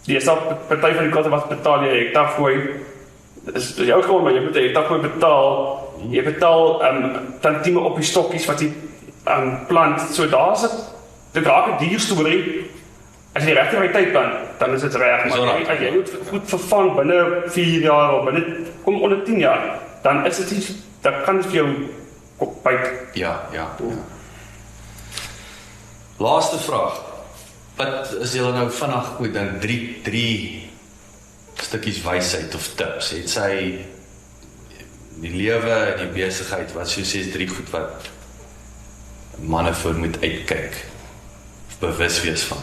die is party van die cultivars betaal jy hektar fooi. Dis jou gewoon, maar jy moet 'n hektar fooi betaal. Jy betaal tantieme op die stokkies wat jy plant. So daar's dit raak 'n duur storie. As jy die regte variëteit plant, dan is dit reg, maar as jy moet goed vervang binne 4 jaar of binne kom onder 10 jaar, dan is dit nie, dan kan dit vir jou kop byt. Ja. Laaste vraag. Wat is julle nou vinnig goed dan 3 stukkies wysheid of tips? Het sy die lewe en die besigheid, wat soos is 3 goed wat manne voor moet uitkyk of bewus wees van?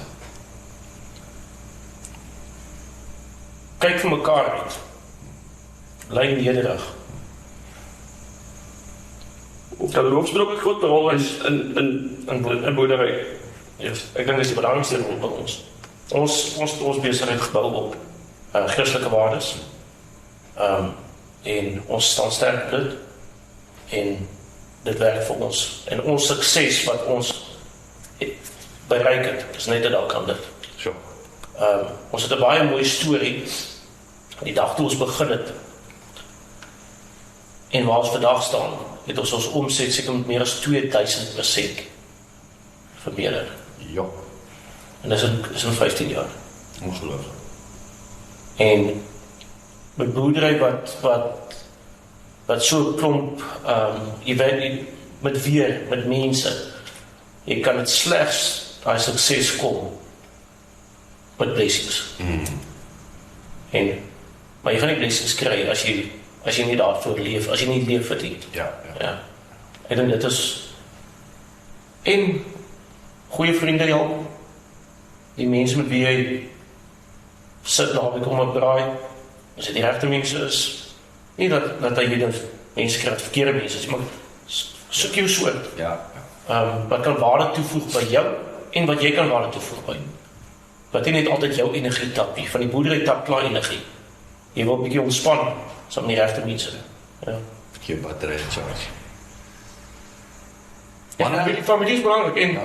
Kyk vir mekaar uit. Bly nederig. Ook dat loopspel ook 'n groot rol in boerdery. Yes. Ek dink dis die belangrikste rol by ons. Ons besigheid gebou op Christelike waardes. En ons staan sterk dit. En dit werk vir ons. En ons sukses wat ons bereik het, is net dit dalk aan dit. Sure. Ons het 'n baie mooi storie die dag toe ons begin het en waar ons vandag staan, het ons omset seker met meer as 2000% vermeerder. Ja. En dis in 15 jaar. Ongelooflik. En met boerdery wat so klomp jy weet met mense, jy kan dit slegs daai sukses kom met blessings. Maar jy gaan nie blessings kry as jy nie daarvoor leef, as jy nie leef vir dit. Ja. Ek dink dit is en goeie vriende help. Die mense met wie jy sit naby kom op braai, as dit die regte mense is, nie dat jy dan mense kry, verkeerde mense, maar soek jou soort. Ja. Wat kan waarde toevoeg by jou en wat jy kan waarde toevoeg by. Wat jy net altyd jou energie tap nie, van die boerdery tap klaar energie. Jy wil 'n bietjie ontspan, saam met die regte mense. Ja. Bietjie battery charge. Ja, die familie is belangrik en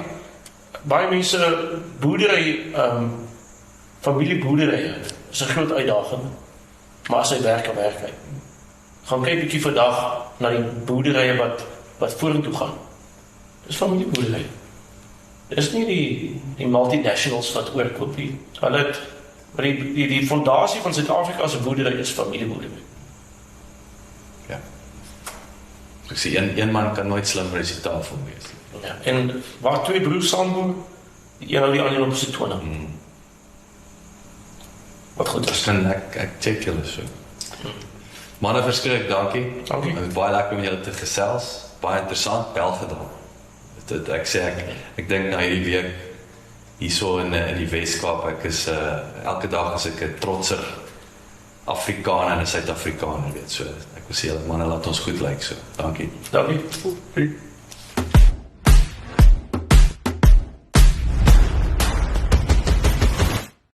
baie mense boerdery, familieboerdery is 'n groot uitdaging, maar as hy werk aan werkheid. Gaan kyk bietjie vandag na die boerderye wat vorentoe gaan. Dis familieboerdery. Dis nie die multinationals wat oorkoop nie. Hulle het die fondasie van Suid-Afrika se boerdery is familieboerdery. Ja. Ek sê een man kan nooit slimmer as die tafel wees. Ja, en waar 2 broers saamboer, die een hou die ander op sy tone. Wat goed is. Ek check julle so. Manne, verskriklik dankie. Dankie. Dit is baie lekker om julle te gesels. Baie interessant, wel gedaan. Ek dink na hierdie week hierso in die Weskaap, ek is elke dag as ek 'n trotser Afrikaner en 'n Suid-Afrikaner weet, so ek wil sê julle manne laat ons goed lyk so. Dankie. Dankie.